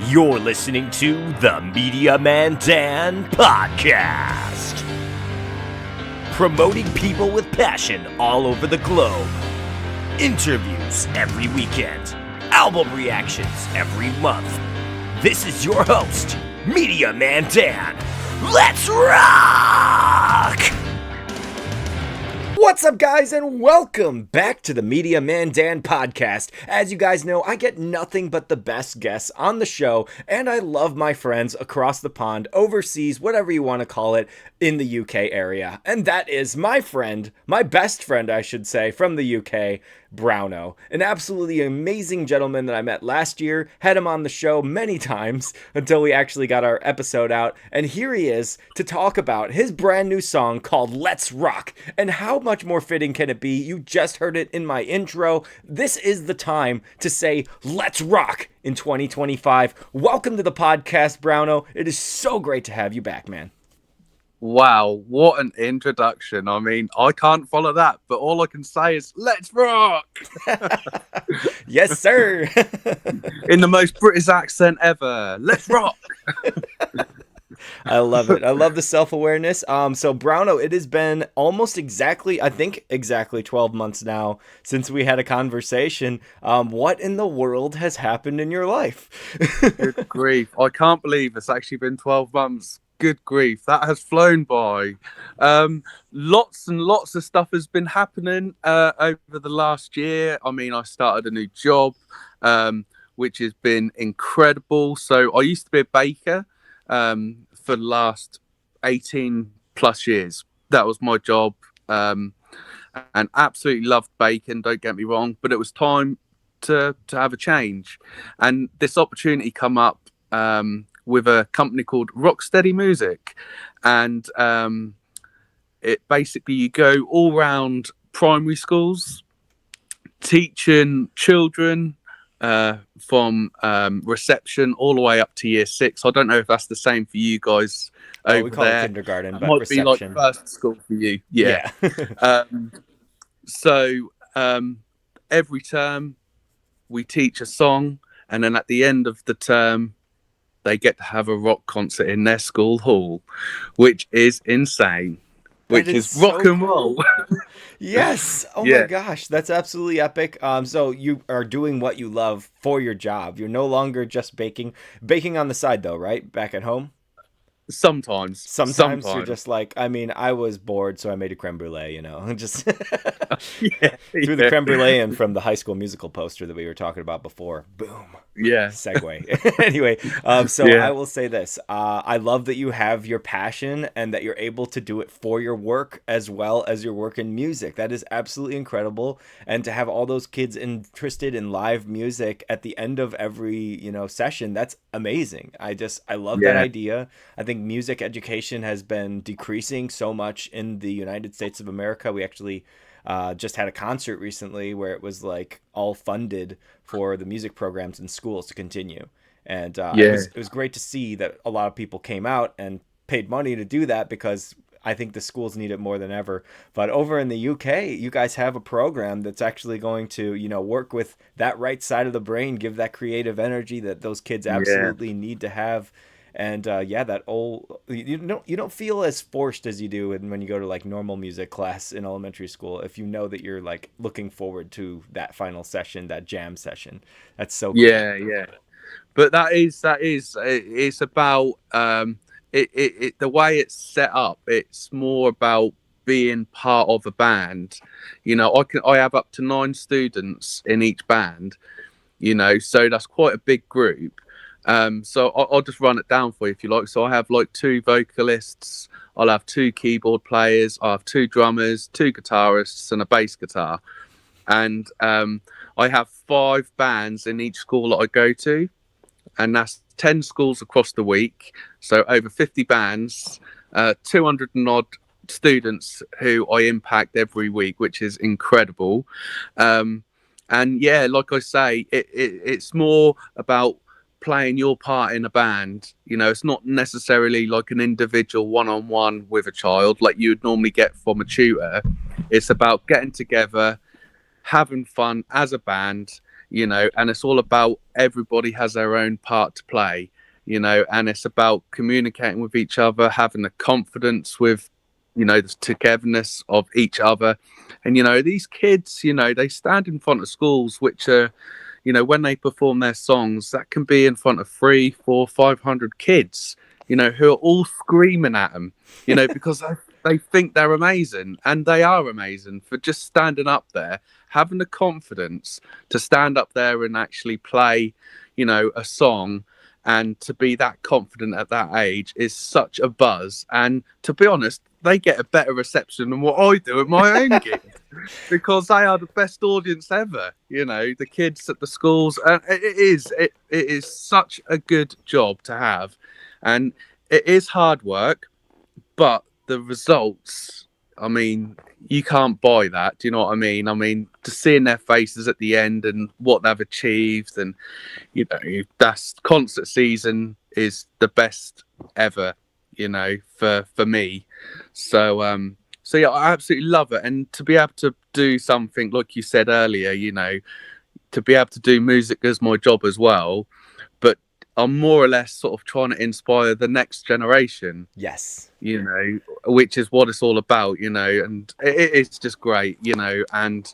You're listening to the Media Man Dan Podcast. Promoting people with passion all over the globe. Interviews every weekend. Album reactions every month. This is your host, Media Man Dan. Let's rock! What's up, guys, and welcome back to the Media Man Dan Podcast. As you guys know, I get nothing but the best guests on the show, and I love my friends across the pond, overseas, whatever you want to call it, in the UK area. And that is my friend, my best friend, I should say, from the UK, Browno, an absolutely amazing gentleman that I met last year, had him on the show many times until we actually got our episode out, and here he is to talk about his brand new song called Let's Rock. And how much more fitting can it be? You just heard it in my intro. This is the time to say let's rock in 2025. Welcome to the podcast, Browno. It is so great to have you back, man. Wow, what an introduction. I mean, I can't follow that, but all I can say is, let's rock! Yes, sir! In the most British accent ever. Let's rock! I love it. I love the self-awareness. So, Browno, it has been almost exactly 12 months now since we had a conversation. What in the world has happened in your life? Good grief. I can't believe it's actually been 12 months. Good grief, that has flown by. Lots and lots of stuff has been happening over the last year. I mean, I started a new job, which has been incredible. So I used to be a baker for the last 18 plus years. That was my job, and absolutely loved baking, don't get me wrong, but it was time to have a change. And this opportunity come up with a company called Rocksteady Music, and it basically, you go all around primary schools teaching children from reception all the way up to year 6. I don't know if that's the same for you guys over we call there. it kindergarten, It but might reception. be like first school for you. Yeah. So every term we teach a song, and then at the end of the term they get to have a rock concert in their school hall, which is insane. Which is so rock and roll. Cool. Yes. Oh my gosh, that's absolutely epic. So you are doing what you love for your job. You're no longer just baking on the side though, right? Back at home? Sometimes You're just like, I mean, I was bored, so I made a creme brulee, just threw the creme brulee in from the High School Musical poster that we were talking about before. Boom. Yeah. Segue. Anyway, I will say this. I love that you have your passion and that you're able to do it for your work as well as your work in music. That is absolutely incredible. And to have all those kids interested in live music at the end of every, session, that's amazing. I love that idea. I think music education has been decreasing so much in the United States of America. We actually just had a concert recently where it was like all funded for the music programs in schools to continue. And it was great to see that a lot of people came out and paid money to do that, because I think the schools need it more than ever. But over in the UK, you guys have a program that's actually going to, work with that right side of the brain, give that creative energy that those kids absolutely need to have. And that old, you don't feel as forced as you do when you go to like normal music class in elementary school, if you know that you're like looking forward to that final session, that jam session. That's so cool. Yeah. But that is it's about the way it's set up. It's more about being part of a band. I have up to 9 students in each band, so that's quite a big group. So I'll just run it down for you if you like. So I have like 2 vocalists, I'll have 2 keyboard players, I have 2 drummers, 2 guitarists, and a bass guitar. And I have 5 bands in each school that I go to, and that's 10 schools across the week. So over 50 bands, 200 and odd students who I impact every week, which is incredible. And yeah, like I say, it's more about playing your part in a band. It's not necessarily like an individual one-on-one with a child like you would normally get from a tutor. It's about getting together, having fun as a band, and it's all about everybody has their own part to play, and it's about communicating with each other, having the confidence with, the togetherness of each other. And, these kids, they stand in front of schools, which are, when they perform their songs, that can be in front of 3, 4, 500 kids, who are all screaming at them, because they think they're amazing, and they are amazing for just standing up there, having the confidence to stand up there and actually play, a song. And to be that confident at that age is such a buzz. And to be honest, they get a better reception than what I do at my own gig because they are the best audience ever. The kids at the schools. It is such a good job to have, and it is hard work, but the results. I mean, you can't buy that. Do you know what I mean? I mean, just seeing their faces at the end and what they've achieved, and that's concert season is the best ever. For me. So yeah, I absolutely love it, and to be able to do something like you said earlier, to be able to do music as my job as well, but I'm more or less sort of trying to inspire the next generation, Yes. which is what it's all about, and it's just great, and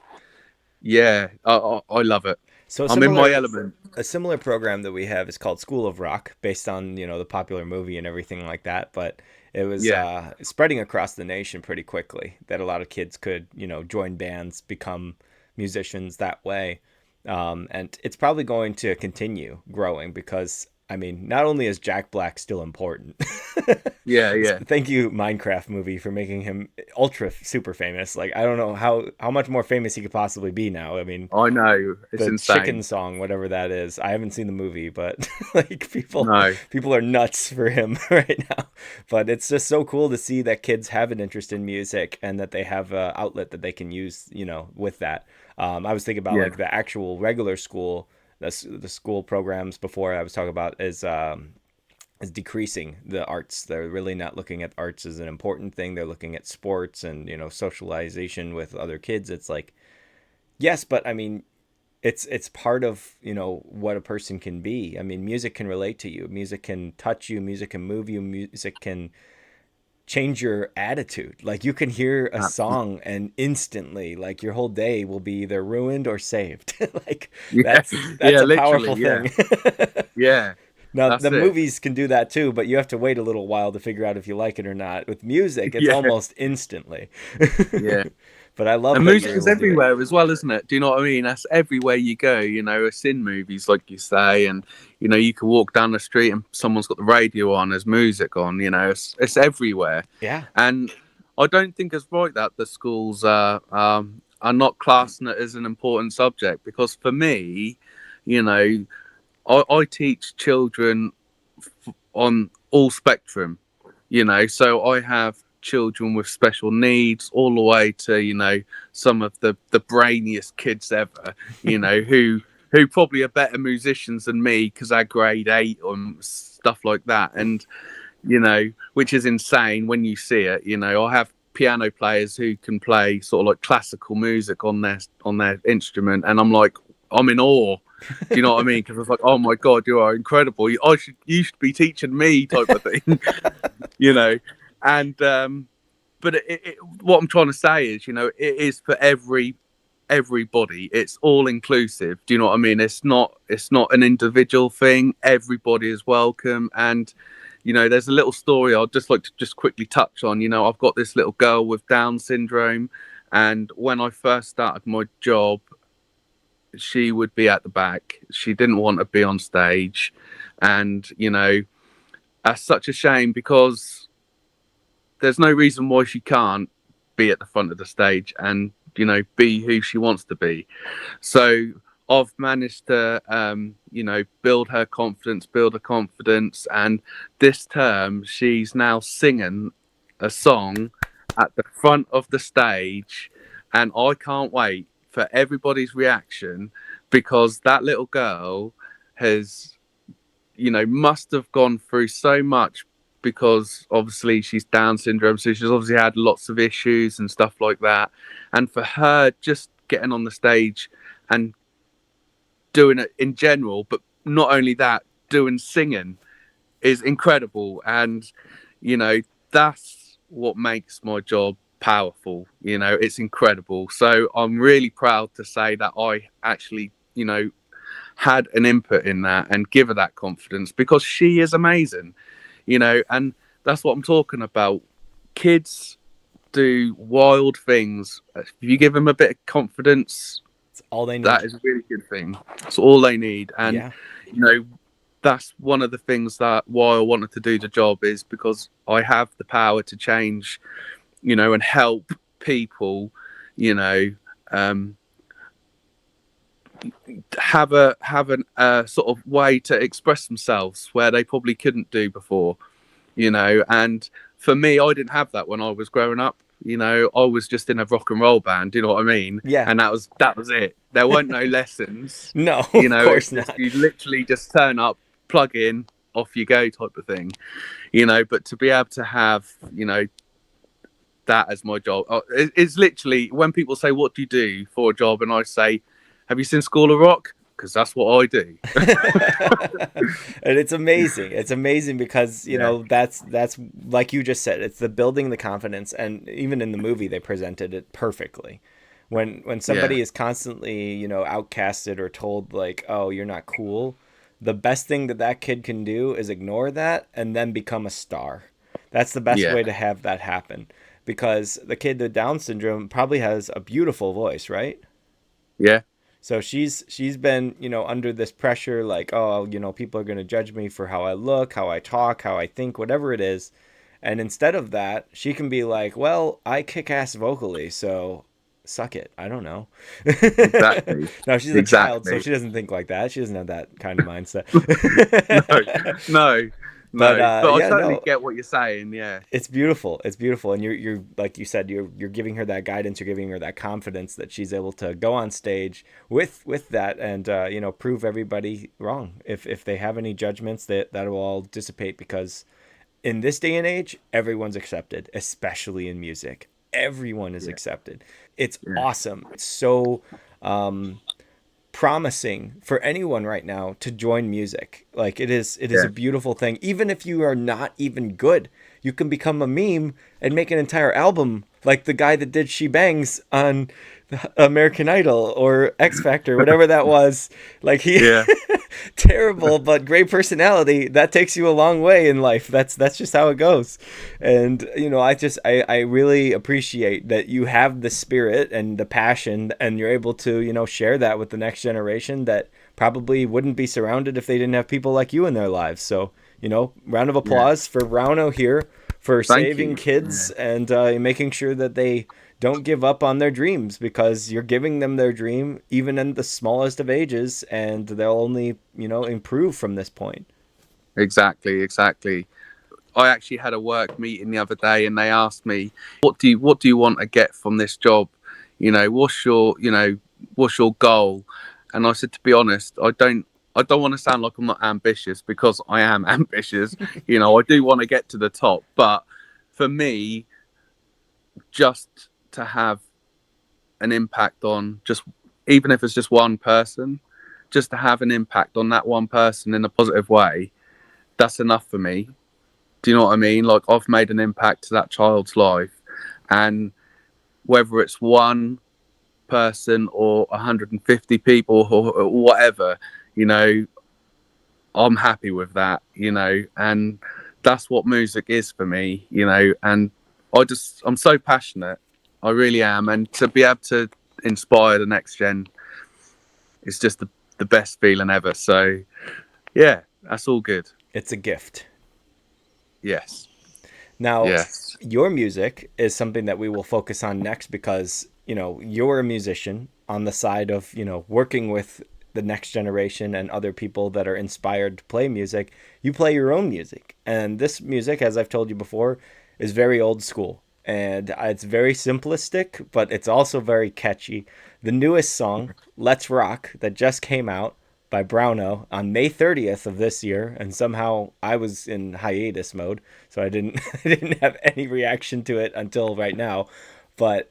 yeah, I love it. So I'm in my element. a similar program that we have is called School of Rock, based on the popular movie and everything like that. But it was Yeah, spreading across the nation pretty quickly. That a lot of kids could join bands, become musicians that way, and it's probably going to continue growing because I mean, not only is Jack Black still important. yeah, yeah. Thank you, Minecraft movie, for making him ultra super famous. Like I don't know how much more famous he could possibly be now. I mean, I know it's the chicken insane. song, whatever that is. I haven't seen the movie, but like No, people are nuts for him right now. But it's just so cool to see that kids have an interest in music and that they have an outlet that they can use, with that. I was thinking about yeah, like the actual regular school, the school programs before I was talking about is decreasing the arts. They're really not looking at arts as an important thing. They're looking at sports and socialization with other kids. It's like yes, but I mean it's part of what a person can be. I mean, music can relate to you, music can touch you, music can move you, music can change your attitude. Like you can hear a absolutely. song and instantly like your whole day will be either ruined or saved. Like Yeah, that's yeah, a literally, powerful yeah, thing. yeah. Now the That's it. movies can do that too, but you have to wait a little while to figure out if you like it or not. With music it's Yeah, almost instantly. yeah. But I love And that you're music is able to do it. everywhere as well, isn't it? Do you know what I mean? That's everywhere you go. It's in movies, like you say, and you can walk down the street and someone's got the radio on, there's music on. It's everywhere, Yeah. and I don't think it's right that the schools are not classing it as an important subject because for me, you know, I teach children on all spectrum, so I have children with special needs all the way to, some of the brainiest kids ever, who probably are better musicians than me because they're grade 8 or stuff like that. And, which is insane when you see it. I have piano players who can play sort of like classical music on their instrument, and I'm in awe. Do you know what I mean? Because I was like, oh my god, you are incredible. You should be teaching me, type of thing. you know. And but what I'm trying to say is, it is for everybody. It's all inclusive. Do you know what I mean? It's not an individual thing. Everybody is welcome. And there's a little story I'd just like to just quickly touch on. I've got this little girl with Down syndrome, and when I first started my job, she would be at the back. She didn't want to be on stage, and that's such a shame because there's no reason why she can't be at the front of the stage and be who she wants to be. So I've managed to build her confidence, and this term she's now singing a song at the front of the stage, and I can't wait for everybody's reaction because that little girl has must have gone through so much because obviously she's Down syndrome, so she's obviously had lots of issues and stuff like that. And for her, just getting on the stage and doing it in general, but not only that, doing singing is incredible. And, you know, that's what makes my job powerful. You know, it's incredible. So I'm really proud to say that I actually, you know, had an input in that and give her that confidence because she is amazing, you know, and that's what I'm talking about. Kids do wild things. If you give them a bit of confidence, It's all they that need. is a really good thing. That's all they need. And, Yeah. you know, that's one of the things that why I wanted to do the job is because I have the power to change, you know, and help people, you know, um, have an sort of way to express themselves where they probably couldn't do before, you know. And for me, I didn't have that when I was growing up. You know, I was just in a rock and roll band. You know what I mean? Yeah. And that was it. There weren't no lessons. No, You of know, it course was just not. you literally just turn up, plug in, off you go type of thing. You know, but to be able to have, you know, that as my job, it's literally when people say, "What do you do for a job?" and I say, "Have you seen School of Rock?" Because that's what I do. And it's amazing. It's amazing because, you Yeah, know, that's like you just said, it's the building the confidence, and even in the movie they presented it perfectly. When yeah, somebody is constantly, you know, outcasted or told like, "Oh, you're not cool," the best thing that that kid can do is ignore that and then become a star. That's the best yeah, way to have that happen because the kid with Down syndrome probably has a beautiful voice, right? yeah, So she's been, you know, under this pressure like, oh, you know, people are going to judge me for how I look, how I talk, how I think, whatever it is. And instead of that, she can be like, well, I kick ass vocally, so suck it. I don't know. exactly, No, she's a child, so exactly. she doesn't think like that. She doesn't have that kind of mindset. No, no, But no. But I yeah, totally no, get what you're saying. Yeah, it's beautiful. It's beautiful, and you're like you said, you're giving her that guidance. You're giving her that confidence that she's able to go on stage with that, and you know, prove everybody wrong. If they have any judgments, that will all dissipate because in this day and age, everyone's accepted, especially in music. Everyone is yeah, accepted. It's yeah, awesome. It's so promising for anyone right now to join music. Like it is a yeah, beautiful thing. Even if you are not even good, you can become a meme and make an entire album like the guy that did She Bangs on American Idol or X Factor, whatever that was. Like he yeah. terrible but great personality. That takes you a long way in life. That's just how it goes. And you know, I really appreciate that you have the spirit and the passion and you're able to, you know, share that with the next generation that probably wouldn't be surrounded if they didn't have people like you in their lives. So, you know, round of Yeah. applause for Browno here for Thank saving you. Yeah, kids and making sure that they don't give up on their dreams because you're giving them their dream even in the smallest of ages and they'll only, you know, improve from this point. exactly, exactly. I actually had a work meeting the other day, and they asked me, what do you want to get from this job? You know, what's your goal?" And I said, to be honest, I don't want to sound like I'm not ambitious because I am ambitious. You know, I do want to get to the top, but for me, just to have an impact on just even if it's just one person, just to have an impact on that one person in a positive way, that's enough for me. Do you know what I mean? Like I've made an impact to that child's life, and whether it's one person or 150 people or whatever, you know, I'm happy with that, you know, and that's what music is for me, you know, and I'm so passionate. I really am. And to be able to inspire the next gen is just the best feeling ever. So, yeah, that's all good. It's a gift. Yes. Now, Yes. your music is something that we will focus on next because, you know, you're a musician on the side of, you know, working with the next generation and other people that are inspired to play music. You play your own music. And this music, as I've told you before, is very old school. And it's very simplistic, but it's also very catchy. The newest song, Let's Rock, that just came out by Browno on May 30th of this year, and somehow I was in hiatus mode, so I didn't I didn't have any reaction to it until right now. But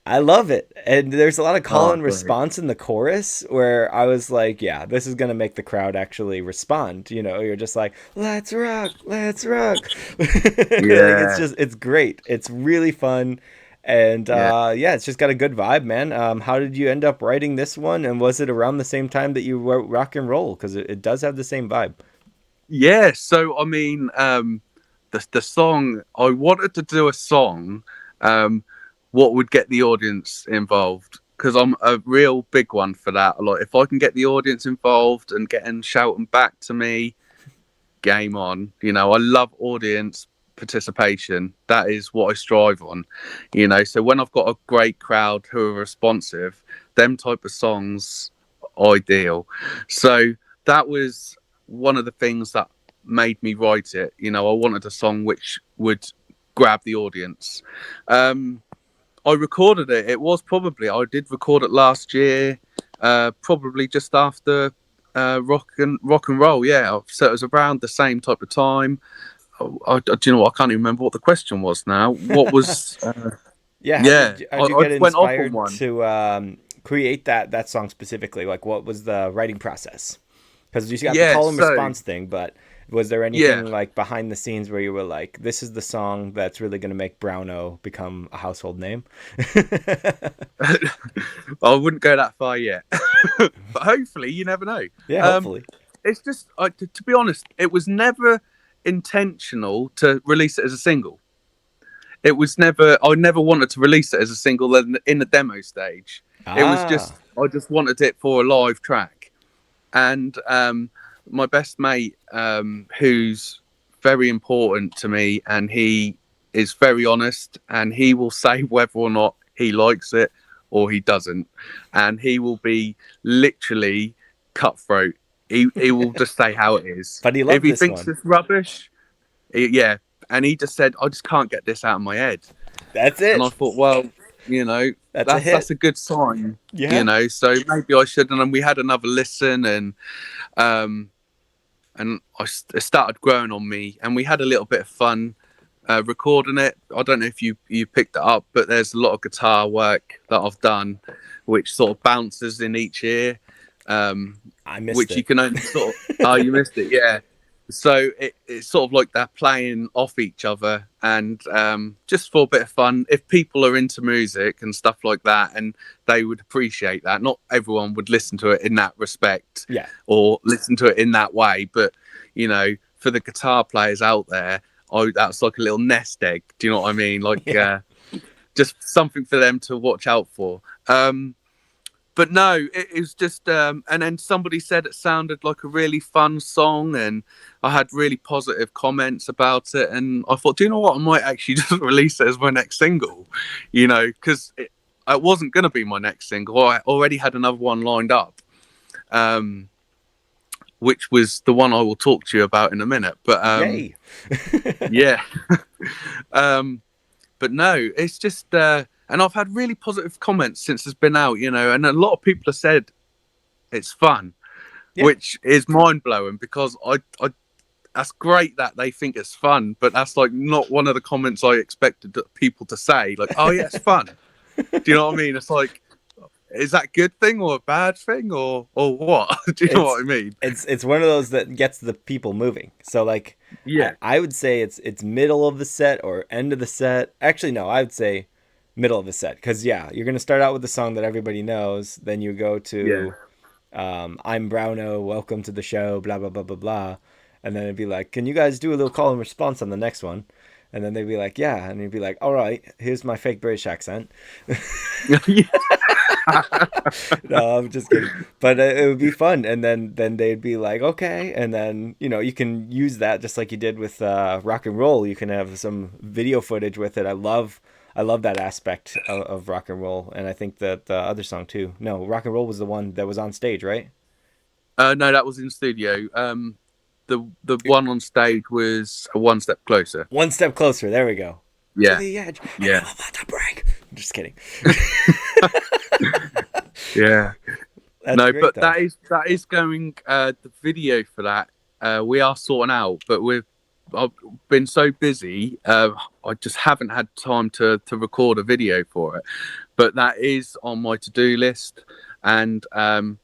I love it. And there's a lot of call Oh, and great. response in the chorus where I was like, yeah, this is going to make the crowd actually respond. You know, you're just like, let's rock, let's rock. Like, it's Yeah, just, it's great. It's really fun. And yeah. yeah, it's just got a good vibe, man. How did you end up writing this one? And was it around the same time that you wrote Rock and Roll? Because it does have the same vibe. Yeah, so I mean, the song I wanted to do a song, um, what would get the audience involved? Because I'm a real big one for that. Like, if I can get the audience involved and getting shouting back to me, game on. You know, I love audience participation. That is what I strive on. You know, so when I've got a great crowd who are responsive, them type of songs, ideal. So that was one of the things that made me write it. You know, I wanted a song which would grab the audience. Um, I recorded it. It was probably I did record it last year, probably just after rock and roll. Yeah, so it was around the same type of time. Do you know what? I can't even remember what the question was now. What was? Yeah, Yeah, how'd you I get just went off on inspired one. to create that song specifically? Like, what was the writing process? Because you got the Yeah, call and so response thing, but was there yeah, anything like behind the scenes where you were like, "This is the song that's really going to make Browno become a household name"? I wouldn't go that far yet, but hopefully, you never know. Yeah, Um, hopefully. it's just, to be honest, it was never intentional to release it as a single. It was never. I never wanted to release it as a single in the demo stage. It was Ah, just I just wanted it for a live track. And my best mate, who's very important to me, and he is very honest, and he will say whether or not he likes it or he doesn't, and he will be literally cutthroat. He will just say how it is. but he If loved he this thinks one. it's rubbish, yeah. And he just said, I just can't get this out of my head. That's And I it. thought, well, you know, That's a that's hit. a good sign, you Yeah. know. So maybe I should. And then we had another listen, um, and it started growing on me, and we had a little bit of fun recording it. I don't know if you picked it up, but there's a lot of guitar work that I've done, which sort of bounces in each ear, um, I missed which you it. can only sort of. Oh, you missed it, yeah. So it's sort of like they're playing off each other, and just for a bit of fun. If people are into music and stuff like that, and they would appreciate that. Not everyone would listen to it in that respect Yeah. or listen to it in that way, but you know, for the guitar players out there, oh, that's like a little nest egg. Do you know what I mean? Like Yeah. just something for them to watch out for. But no, it was just, and then somebody said it sounded like a really fun song, and I had really positive comments about it. And I thought, do you know what? I might actually just release it as my next single, you know, because it wasn't going to be my next single. I already had another one lined up, um, which was the one I will talk to you about in a minute. But Yay. yeah, um, but no, it's just, and I've had really positive comments since it's been out, you know, and a lot of people have said it's fun, Yeah. which is mind blowing because I that's great that they think it's fun, but that's like not one of the comments I expected people to say. Like, oh yeah, it's fun. Do you know what I mean? It's like, is that a good thing or a bad thing or what? Do you know it's what I mean? it's one of those that gets the people moving. So like Yeah, I would say it's middle of the set or end of the set. Actually no, I would say middle of the set cuz yeah, you're going to start out with the song that everybody knows, then you go yeah, to I'm Browno, welcome to the show, blah blah blah blah blah. And then it'd be like, "Can you guys do a little call and response on the next one?" And then they'd be like, "Yeah." And you'd be like, "All right, here's my fake British accent." yeah, No, I'm just kidding. But it would be fun, and then they'd be like, okay, and then you can use that just like you did with rock and roll. You can have some video footage with it. I love that aspect of rock and roll, and I think that the other song too. No, rock and roll was the one that was on stage, right? no, that was in studio. The one on stage was a one step closer. One step closer. There we go. To Yeah, the edge, and I'm yeah, about to break. I'm just kidding. yeah. That's No, great but though. that is going the video for that. We are sorting out, but I've been so busy. I just haven't had time to record a video for it. But that is on my to-do list, and I'm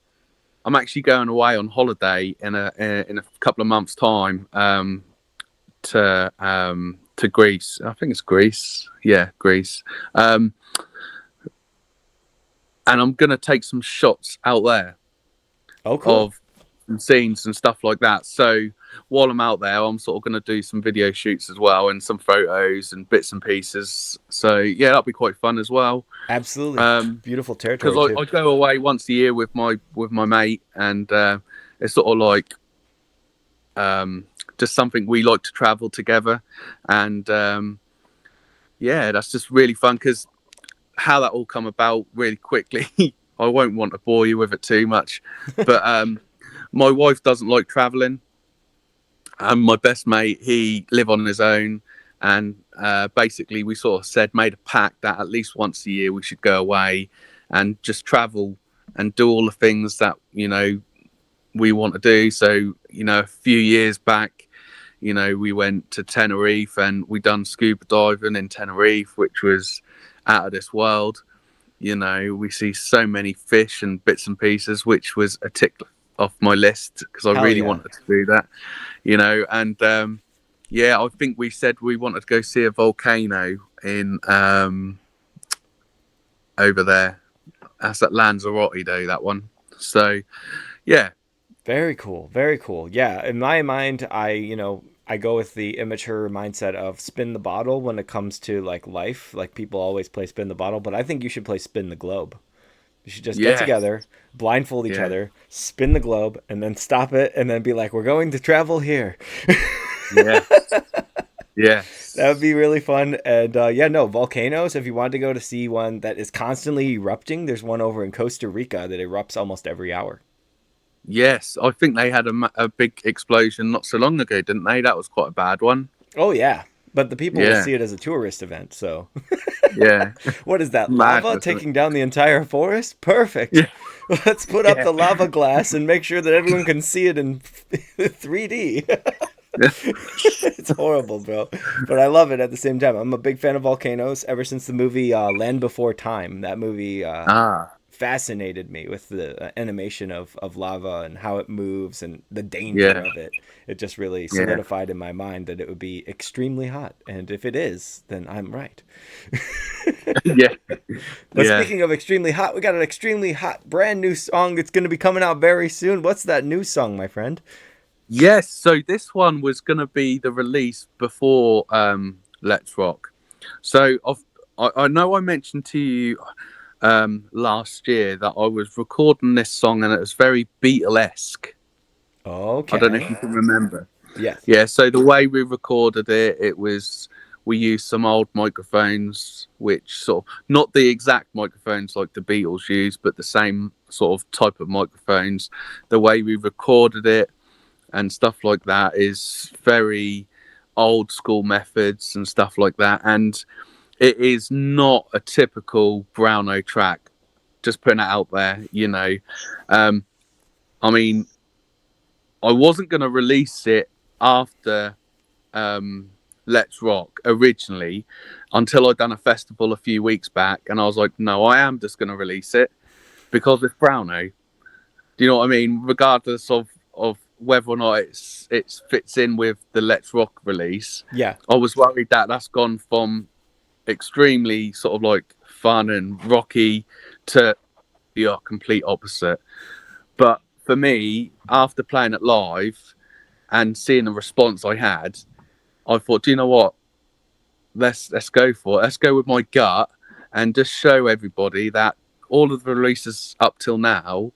actually going away on holiday in a couple of months' time to Greece. I think it's Greece. Yeah, Greece. And I'm gonna take some shots out there Oh, cool. of some scenes and stuff like that. So while I'm out there, I'm sort of going to do some video shoots as well and some photos and bits and pieces. So yeah, that'll be quite fun as well. Absolutely. Because Beautiful territory too. I go away once a year with my mate, and it's sort of like just something we like to travel together, and yeah, that's just really fun because how that all come about really quickly. I won't want to bore you with it too much, but my wife doesn't like traveling, and my best mate, he live on his own, and basically we sort of made a pact that at least once a year we should go away and just travel and do all the things that we want to do. So a few years back, we went to Tenerife and we done scuba diving in Tenerife, which was out of this world. We see so many fish and bits and pieces, which was a tick off my list because I Hell really yeah. wanted to do that. And yeah, I think we said we wanted to go see a volcano in over there. That's at Lanzarote, though, that one. So yeah, Very cool. Very cool. Yeah. In my mind, I go with the immature mindset of spin the bottle when it comes to like life. Like people always play spin the bottle, but I think you should play spin the globe. You should just get yeah, together, blindfold each yeah, other, spin the globe, and then stop it, and then be like, "We're going to travel here." yeah, yeah, That would be really fun. And yeah, no, volcanoes. If you want to go to see one that is constantly erupting, there's one over in Costa Rica that erupts almost every hour. yes. I think they had a big explosion not so long ago, didn't they? That was quite a bad one. Oh yeah, but the people will Yeah, see it as a tourist event. So, yeah, what is that? Lava madness, isn't taking down the entire forest? Perfect. it? Let's put up Yeah, the lava glass and make sure that everyone can see it in 3D. yeah, It's horrible, bro. But I love it at the same time. I'm a big fan of volcanoes ever since the movie Land Before Time. That movie ah, fascinated me with the animation of lava and how it moves and the danger yeah, of it. It just really yeah, solidified in my mind that it would be extremely hot. And if it is, then I'm right. yeah, But yeah. speaking of extremely hot, we got an extremely hot brand new song that's going to be coming out very soon. What's that new song, my friend? Yes, so this one was going to be the release before Let's Rock. So I know I mentioned to you last year that I was recording this song and it was very Beatlesque. I don't know if Okay. you can remember. Yes. Yeah, so the way we recorded it, we used some old microphones, which sort of not the exact microphones like the Beatles used, but the same sort of type of microphones. The way we recorded it and stuff like that is very old school methods and stuff like that. And it is not a typical Browno track. Just putting it out there. Um, I mean, I wasn't going to release it after Let's Rock originally until I'd done a festival a few weeks back. And I was like, no, I am just going to release it because it's Browno. Do you know what I mean? Regardless of whether or not it fits in with the Let's Rock release, Yeah. I was worried that that's gone from extremely sort of like fun and rocky to the complete opposite. But for me, after playing it live and seeing the response I had, I thought, do you know what? Let's go for it. Let's go with my gut and just show everybody that all of the releases up till now,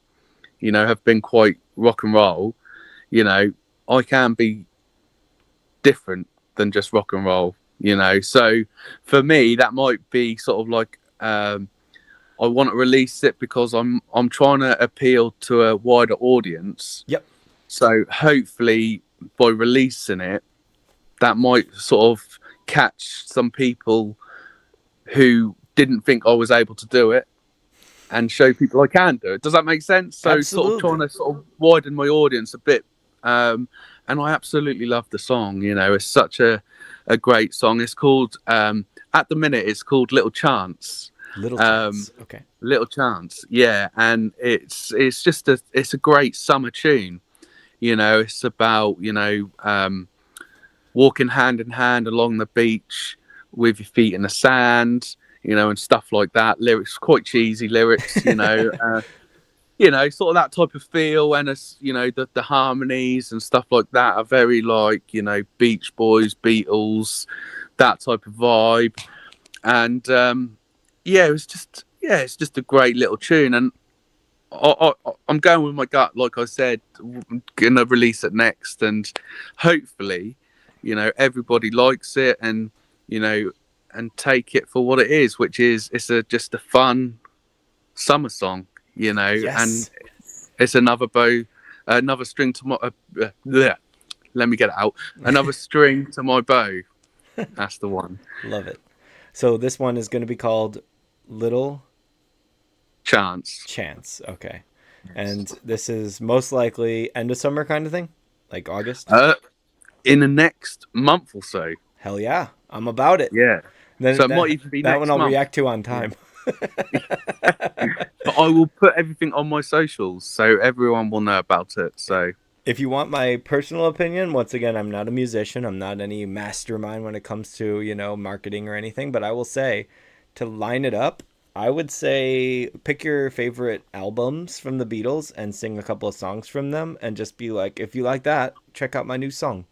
have been quite rock and roll. you know, I can be different than just rock and roll. So for me, that might be sort of like I want to release it because I'm trying to appeal to a wider audience. Yep. So hopefully by releasing it, that might sort of catch some people who didn't think I was able to do it and show people I can do it. Does that make sense? So sort of trying Absolutely. to sort of widen my audience a bit, um, and I absolutely love the song. You know, it's such a great song. It's called at the minute it's called Little Chance. Little Um, Chance. Okay. Little Chance, yeah, and it's just a great summer tune. You know, it's about walking hand in hand along the beach with your feet in the sand, you know, and stuff like that. Lyrics, quite cheesy lyrics, sort of that type of feel, and the harmonies and stuff like that are very like Beach Boys, Beatles, that type of vibe, and it's just a great little tune, and I'm going with my gut. Like I said, I'm gonna release it next, and hopefully, everybody likes it, and you know, and take it for what it is, which is just a fun summer song, and Yes. it's another string to my. Let me get it out. Another string to my bow. That's the one. Love it. So this one is going to be called Little Chance. Chance. Okay. And this is most likely end of summer kind of thing? Like August? Uh, in the next month or so. Hell yeah. I'm about it. Yeah. So Then it might even be that one next I'll month. react to on Yeah. time. But I will put everything on my socials so everyone will know about it. So If you want my personal opinion, once again, I'm not a musician. I'm not any mastermind when it comes to, marketing or anything, but I will say to line it up, I would say pick your favorite albums from the Beatles and sing a couple of songs from them and just be like, if you like that, check out my new song.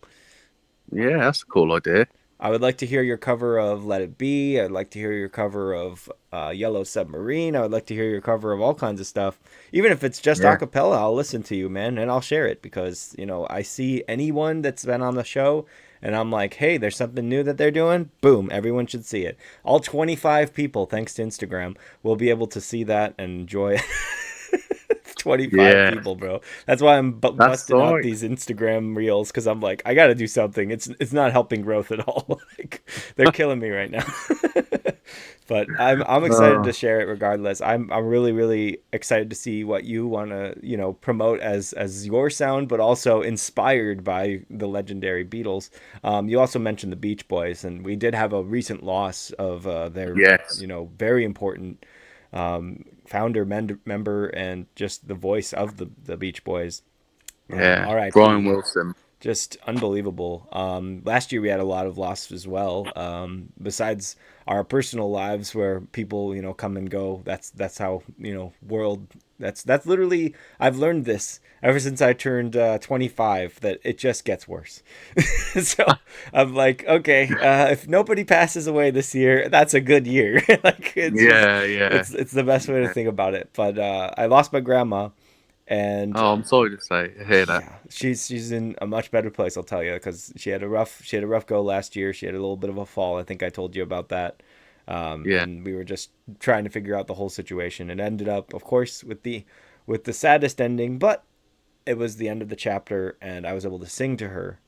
yeah, that's a cool idea. I would like to hear your cover of Let It Be. I'd like to hear your cover of Yellow Submarine. I would like to hear your cover of all kinds of stuff. Even if it's just a Yeah. cappella, I'll listen to you, man, and I'll share it because, I see anyone that's been on the show and I'm like, hey, there's something new that they're doing. Boom, everyone should see it. All 25 people, thanks to Instagram, will be able to see that and enjoy it. 25 Yeah. people, bro. That's why I'm That's busting all out right. these Instagram reels because I'm like, I got to do something. It's not helping growth at all. Like they're killing me right now. But I'm excited to Oh, share it regardless. I'm really really excited to see what you want to promote as your sound, but also inspired by the legendary Beatles. You also mentioned the Beach Boys, and we did have a recent loss of their yes. very important founder, member, and just the voice of the Beach Boys. Yeah. Brian R.I.P. Wilson. Just unbelievable. Last year we had a lot of loss as well. Besides our personal lives, where people come and go. That's how world. That's literally. I've learned this ever since I turned 25 that it just gets worse. So I'm like, okay, if nobody passes away this year, that's a good year. Like it's just Yeah, yeah, it's the best way to yeah. think about it. But I lost my grandma, and Oh, I'm sorry to say, hear that. yeah, she's in a much better place, I'll tell you, because she had a rough go last year. She had a little bit of a fall. I think I told you about that. Yeah, And we were just trying to figure out the whole situation. It ended up, of course, with the saddest ending, but it was the end of the chapter, and I was able to sing to her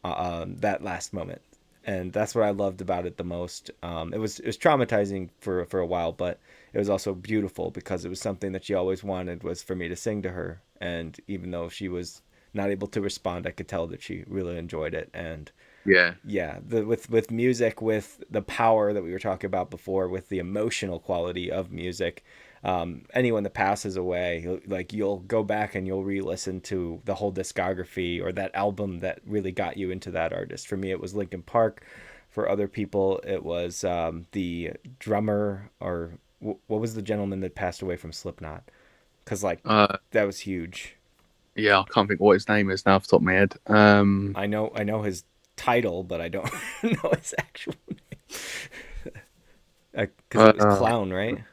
that last moment, and that's what I loved about it the most. It was traumatizing for a while, but it was also beautiful because it was something that she always wanted was for me to sing to her, and even though she was not able to respond, I could tell that she really enjoyed it. And yeah, yeah, with music, with the power that we were talking about before, with the emotional quality of music, anyone that passes away, like you'll go back and you'll re-listen to the whole discography or that album that really got you into that artist. For me, it was Linkin Park. For other people, it was the drummer, or what was the gentleman that passed away from Slipknot? Because like uh, that was huge. yeah. I can't think what his name is now off the top of my head. I know his title, but I don't know his actual name. Because it was uh, Clown, right?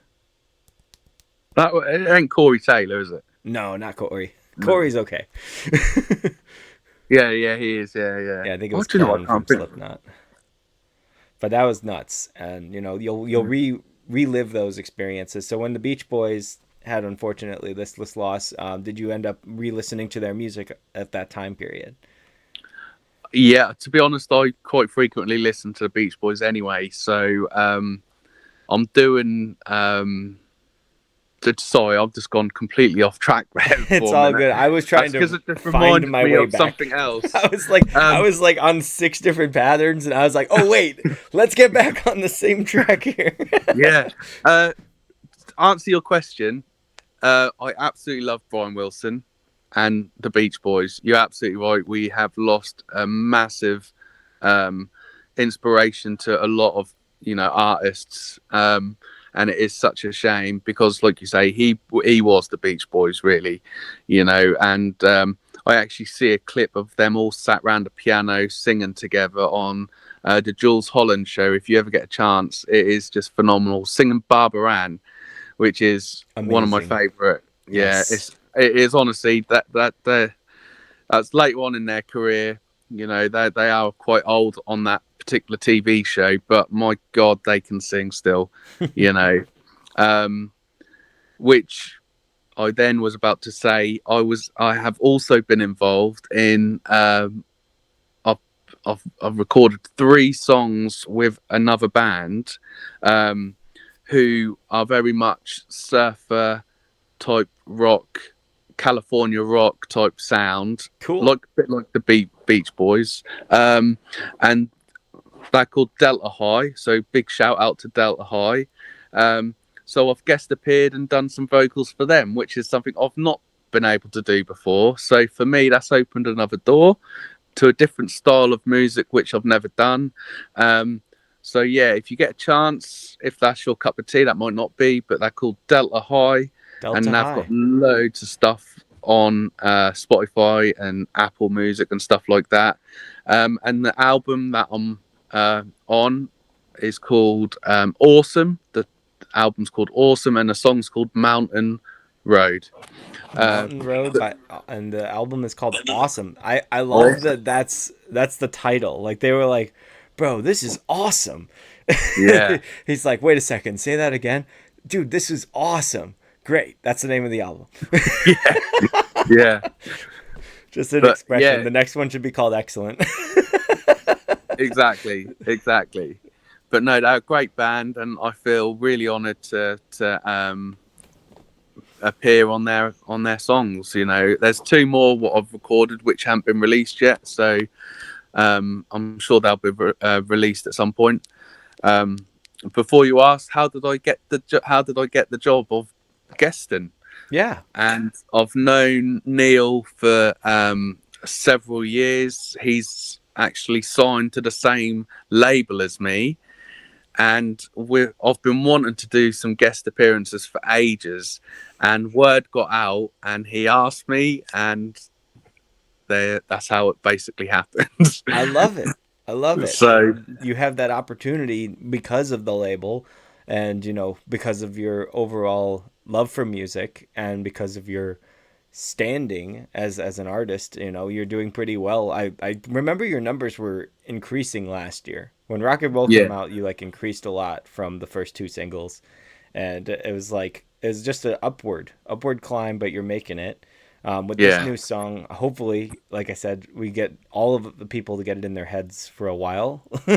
that it ain't Corey Taylor, is it? No, not Corey. No. Corey's okay. Yeah, yeah, he is. Yeah, yeah. Yeah, I think it Oh, was do you know, Clown I from can't think. Slipknot. But that was nuts, and you'll relive those experiences. So when the Beach Boys had unfortunately this loss, did you end up re-listening to their music at that time period? Yeah, to be honest, I quite frequently listen to the Beach Boys anyway. So I'm doing Sorry, I've just gone completely off track there It's for a all minute. good. I was That's trying because to it just find reminded my me way of back. something else. I was like on 6 different patterns, and I was like, oh wait, let's get back on the same track here. Yeah. To answer your question, I absolutely love Brian Wilson and the Beach Boys. You're absolutely right. We have lost a massive um, inspiration to a lot of artists, and it is such a shame because, like you say, he was the Beach Boys, really, And I actually see a clip of them all sat around a piano singing together on the Jules Holland show. If you ever get a chance, it is just phenomenal. Singing Barbara Ann, which is one of my Amazing. favorite. Yeah, Yes. it is honestly that's later on in their career. They are quite old on that particular TV show, but my God, they can sing still. You know, um, which I then was about to say I have also been involved in. I've, I've recorded 3 songs with another band, um, who are very much surfer type rock, California rock type sound, Cool. like a bit like the Beach Boys, and they're called Delta High. So big shout out to Delta High. So I've guest appeared and done some vocals for them, which is something I've not been able to do before. So for me, that's opened another door to a different style of music which I've never done. Um, so yeah, if you get a chance, if that's your cup of tea, that might not be, but they're called Delta High, Delta and they've got High. loads of stuff on Spotify and Apple Music and stuff like that. And the album that I'm on is called Awesome. The album's called Awesome, and the song's called Mountain Road. Uh, Mountain Road by and the album is called Awesome. I love awesome. that that's the title. Like they were like, "Bro, this is awesome." Yeah. He's like, "Wait a second, say that again." Dude, this is awesome. Great. That's the name of the album. Yeah. Yeah. Just an But expression. yeah, The next one should be called Excellent. exactly. But no, they're a great band, and I feel really honoured to appear on their songs. There's 2 more what I've recorded which haven't been released yet, so I'm sure they'll be released at some point. Um, Before you ask, how did I get the job of guesting? Yeah. And I've known Neil for several years. He's actually signed to the same label as me, and I've been wanting to do some guest appearances for ages. And word got out, and he asked me, and that's how it basically happened. I love it. I love it. So And you have that opportunity because of the label and, because of your overall love for music and because of your standing as an artist, you're doing pretty well. I remember your numbers were increasing last year. When Rock and Roll came yeah, out, you like increased a lot from the first 2 singles. And it was just an upward climb, but you're making it. With this yeah, new song, hopefully, like I said, we get all of the people to get it in their heads for a while. You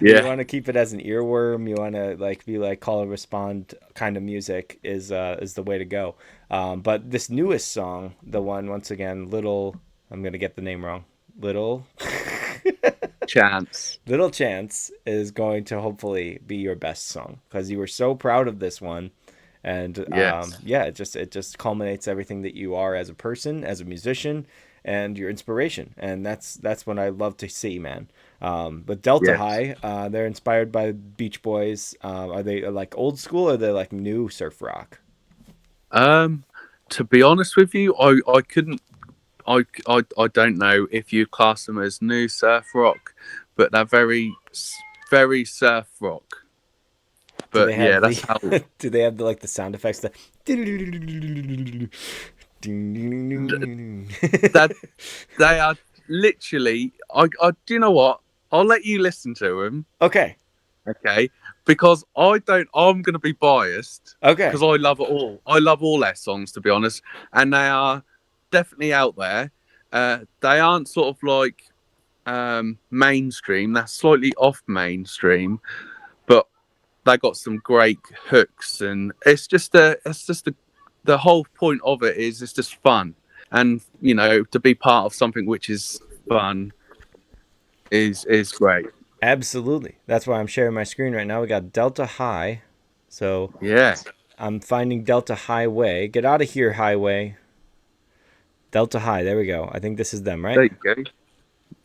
yeah, want to keep it as an earworm. You want to like be like call and respond kind of music is the way to go. But this newest song, the one once again, little, I'm gonna get the name wrong. Little chance. Little Chance is going to hopefully be your best song because you were so proud of this one, and Yes, yeah, it just culminates everything that you are as a person, as a musician, and your inspiration, and that's what I love to see, man. But Delta yes. High, they're inspired by Beach Boys. Are they like old school or are they like new surf rock? Um, to be honest with you, I couldn't. I don't know if you class them as new surf rock, but they're very surf rock. Do But they yeah, have the that's how do they have the like the sound effects the that they are literally. I do you know what? I'll let you listen to them, Okay. okay? Because I don't. I'm going to be biased because Okay. I love it all. I love all their songs, to be honest, and they are definitely out there. They aren't sort of like mainstream. That's slightly off mainstream, but they got some great hooks, and it's just the whole point of it is it's just fun, and you know, to be part of something which is fun is great. Absolutely. That's why I'm sharing my screen right now. We got Delta High. So Yeah, I'm finding Delta Highway. Get out of here, Highway. Delta High. There we go. I think this is them, right? there you go.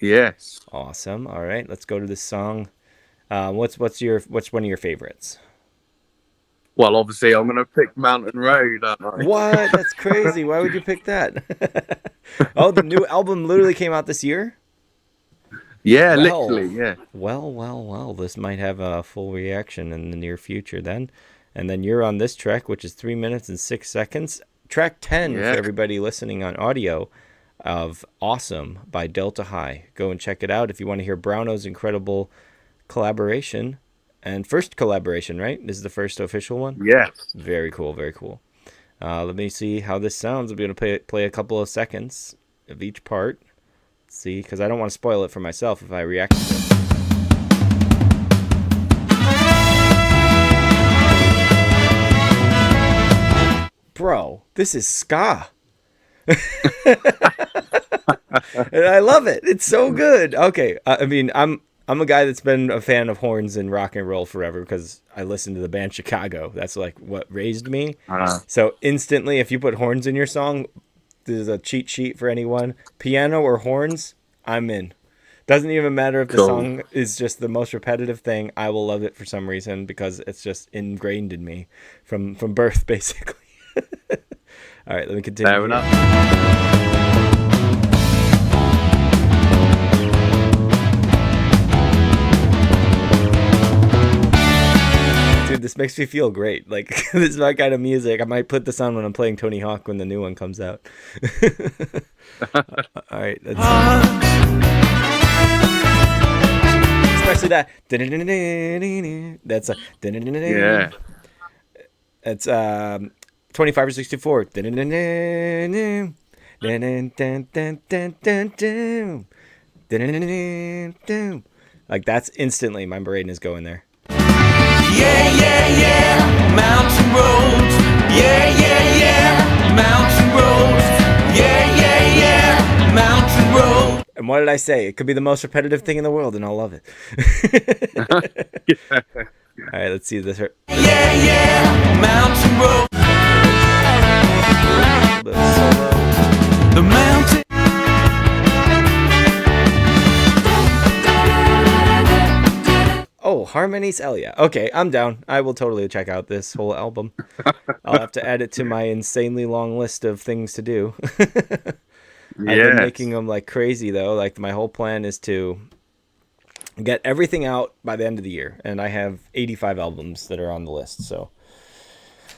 Yes. Awesome. All right, let's go to this song. What's one of your favorites? Well, obviously, I'm going to pick Mountain Road, aren't I? What? That's crazy. Why would you pick that? Oh, the new album literally came out this year? Yeah, literally. Well, Yeah, well. This might have a full reaction in the near future then. And then you're on this track, which is 3 minutes and 6 seconds. Track 10 for yeah. everybody listening on audio of Awesome by Delta High. Go and check it out if you want to hear Browno's incredible collaboration. And first collaboration, right? This is the first official one? Yes. Very cool, very cool. Let me see how this sounds. I'm going to play a couple of seconds of each part. Let's see, because I don't want to spoil it for myself if I react to it. Bro, this is ska. And I love it. It's so good. Okay, I mean, I'm a guy that's been a fan of horns and rock and roll forever because I listened to the band Chicago. That's like what raised me. Uh, So instantly, if you put horns in your song, there's a cheat sheet for anyone. Piano or horns, I'm in. Doesn't even matter if the cool. song is just the most repetitive thing. I will love it for some reason because it's just ingrained in me from birth, basically. All right, let me continue. Fair Here. enough. Dude, this makes me feel great. Like this is my kind of music. I might put this on when I'm playing Tony Hawk when the new one comes out. All right, especially that. That's a. Yeah. It's 25 or 64. Like that's instantly my brain is going there. Yeah, mountain roads. Yeah, mountain roads. Yeah, mountain roads. And what did I say? It could be the most repetitive thing in the world, and I'll love it. Yeah. All right, let's see this. Yeah, mountain roads. The mountain. Oh, harmonies, hell yeah. Okay, I'm down. I will totally check out this whole album. I'll have to add it to my insanely long list of things to do. I've been making them like crazy though. Like my whole plan is to get everything out by the end of the year, and I have 85 albums that are on the list, so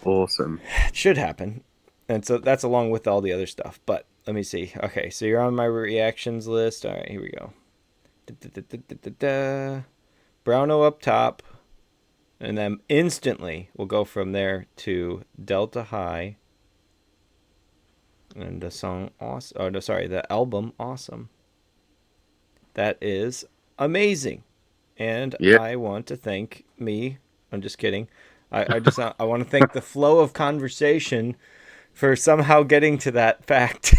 Awesome. it should happen. And so that's along with all the other stuff. But let me see. Okay, so you're on my reactions list. All right, here we go. Browno up top, and then instantly we'll go from there to Delta High, and the song awesome. Oh no, sorry, the album Awesome. That is amazing, and Yeah. I want to thank me. I'm just kidding. I want to thank the flow of conversation for somehow getting to that fact.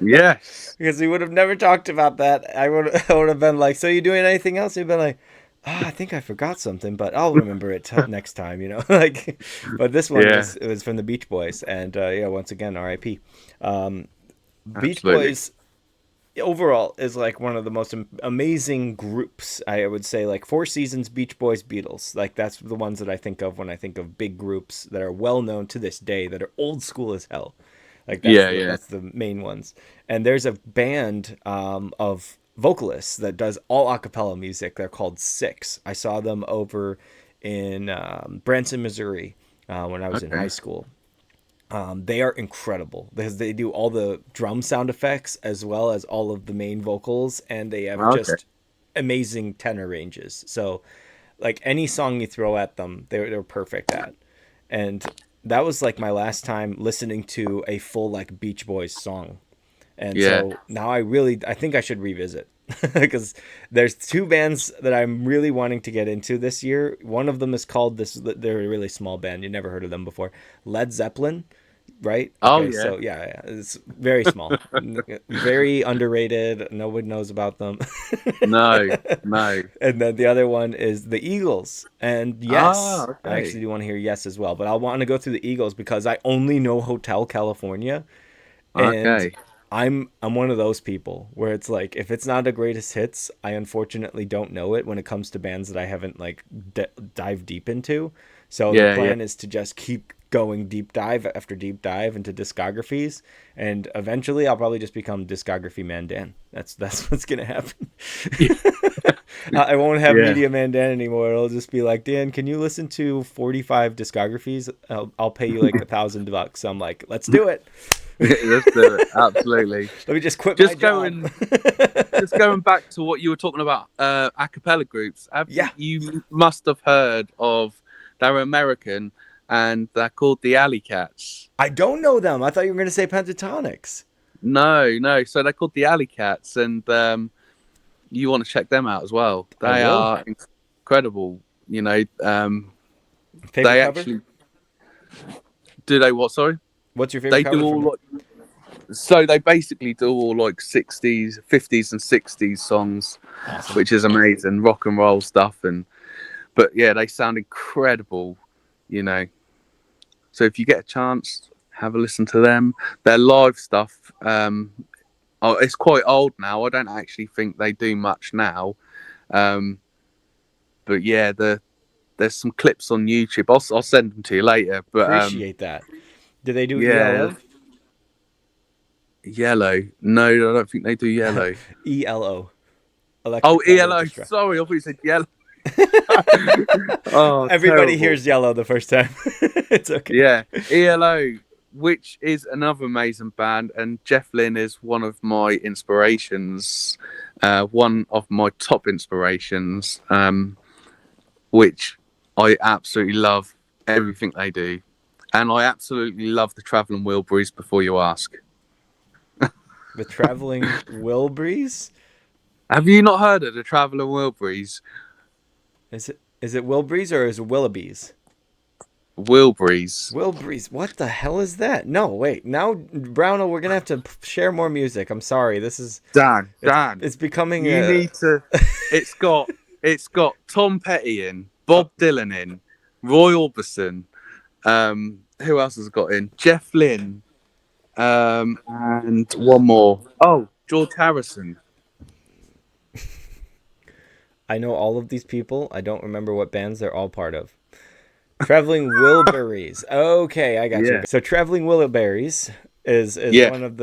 Yes. Because we would have never talked about that. I would have been like, "So you doing anything else?" You'd been like, I think I forgot something, but I'll remember it next time, you know. Like, but this one Yeah. was from the Beach Boys, and yeah, once again, R.I.P. Beach Absolutely. Boys overall is like one of the most amazing groups. I would say like Four Seasons, Beach Boys, Beatles. Like that's the ones that I think of when I think of big groups that are well known to this day, that are old school as hell. Like Yeah. that's the main ones. And there's a band of vocalists that does all a cappella music. They're called Six. I saw them over in Branson, Missouri when I was in high Okay. school. They are incredible because they do all the drum sound effects as well as all of the main vocals, and they have Okay. just amazing tenor ranges. So, like any song you throw at them, they're perfect at. And that was like my last time listening to a full like Beach Boys song. And Yeah. so now I think I should revisit. because there's two bands that I'm really wanting to get into this year. One of them is called this. They're a really small band. You never heard of them before. Led Zeppelin, right? Oh Okay, yeah. so yeah, it's very small, very underrated. Nobody knows about them. No, no. And then the other one is the Eagles. And Ah, yes, I okay. actually do want to hear yes as well. But I want to go through the Eagles because I only know Hotel California, and Okay. I'm one of those people where it's like if it's not the greatest hits, I unfortunately don't know it when it comes to bands that I haven't like dived deep into. So the Yeah, yeah. plan is to just keep going deep dive after deep dive into discographies, and eventually I'll probably just become discography man Dan. That's what's gonna happen. I won't have Yeah. Media Man Dan anymore. It'll just be like, Dan, can you listen to 45 discographies? I'll pay you like $1,000. I'm like, let's do it. Let's do it. Absolutely. Let me just quit my Just job. going back to what you were talking about, a cappella groups. Yeah. You must have heard of, they're American and they're called the Alley Cats. I don't know them. I thought you were going to say Pentatonics. No, no. So they're called the Alley Cats, and you want to check them out as well. I They will. are incredible. You know, Favorite they cover? actually do they what? Sorry, What's your favorite they do cover from all them? like, so they basically do all like 60s, 50s, and 60s songs, Awesome. which is amazing, rock and roll stuff. And but yeah, they sound incredible. You know, so if you get a chance, have a listen to them. Their live stuff. Oh, it's quite old now. I don't actually think they do much now. Um, but yeah, there's some clips on YouTube. I'll send them to you later. But Appreciate that. Did they do yeah, ELO? Yellow. No, I don't think they do Yellow. ELO. Oh, Electric Light ELO. Orchestra. Sorry, I thought you said Yellow. Oh, Everybody terrible. hears yellow the first time. It's okay. Yeah, ELO, which is another amazing band, and Jeff Lynne is one of my inspirations, one of my top inspirations, which I absolutely love everything they do, and I absolutely love the Travelling Wilburys. Before you ask, The Traveling Wilburys? have you not heard of the Travelling Wilburys? Is it Wilburys or is it Willoughbys? Wilburys. Wilburys. What the hell is that? No, wait. Now, Browno, we're gonna have to share more music. I'm sorry. This is Dan, it's becoming you a. need to. It's got Tom Petty in, Bob Dylan in, Roy Orbison. Who else has it got in? Jeff Lynne. And one more. Oh, George Harrison. I know all of these people. I don't remember what bands they're all part of. Traveling Wilburys. Okay, I got you. Yeah. So Traveling Wilburys is Yeah. one of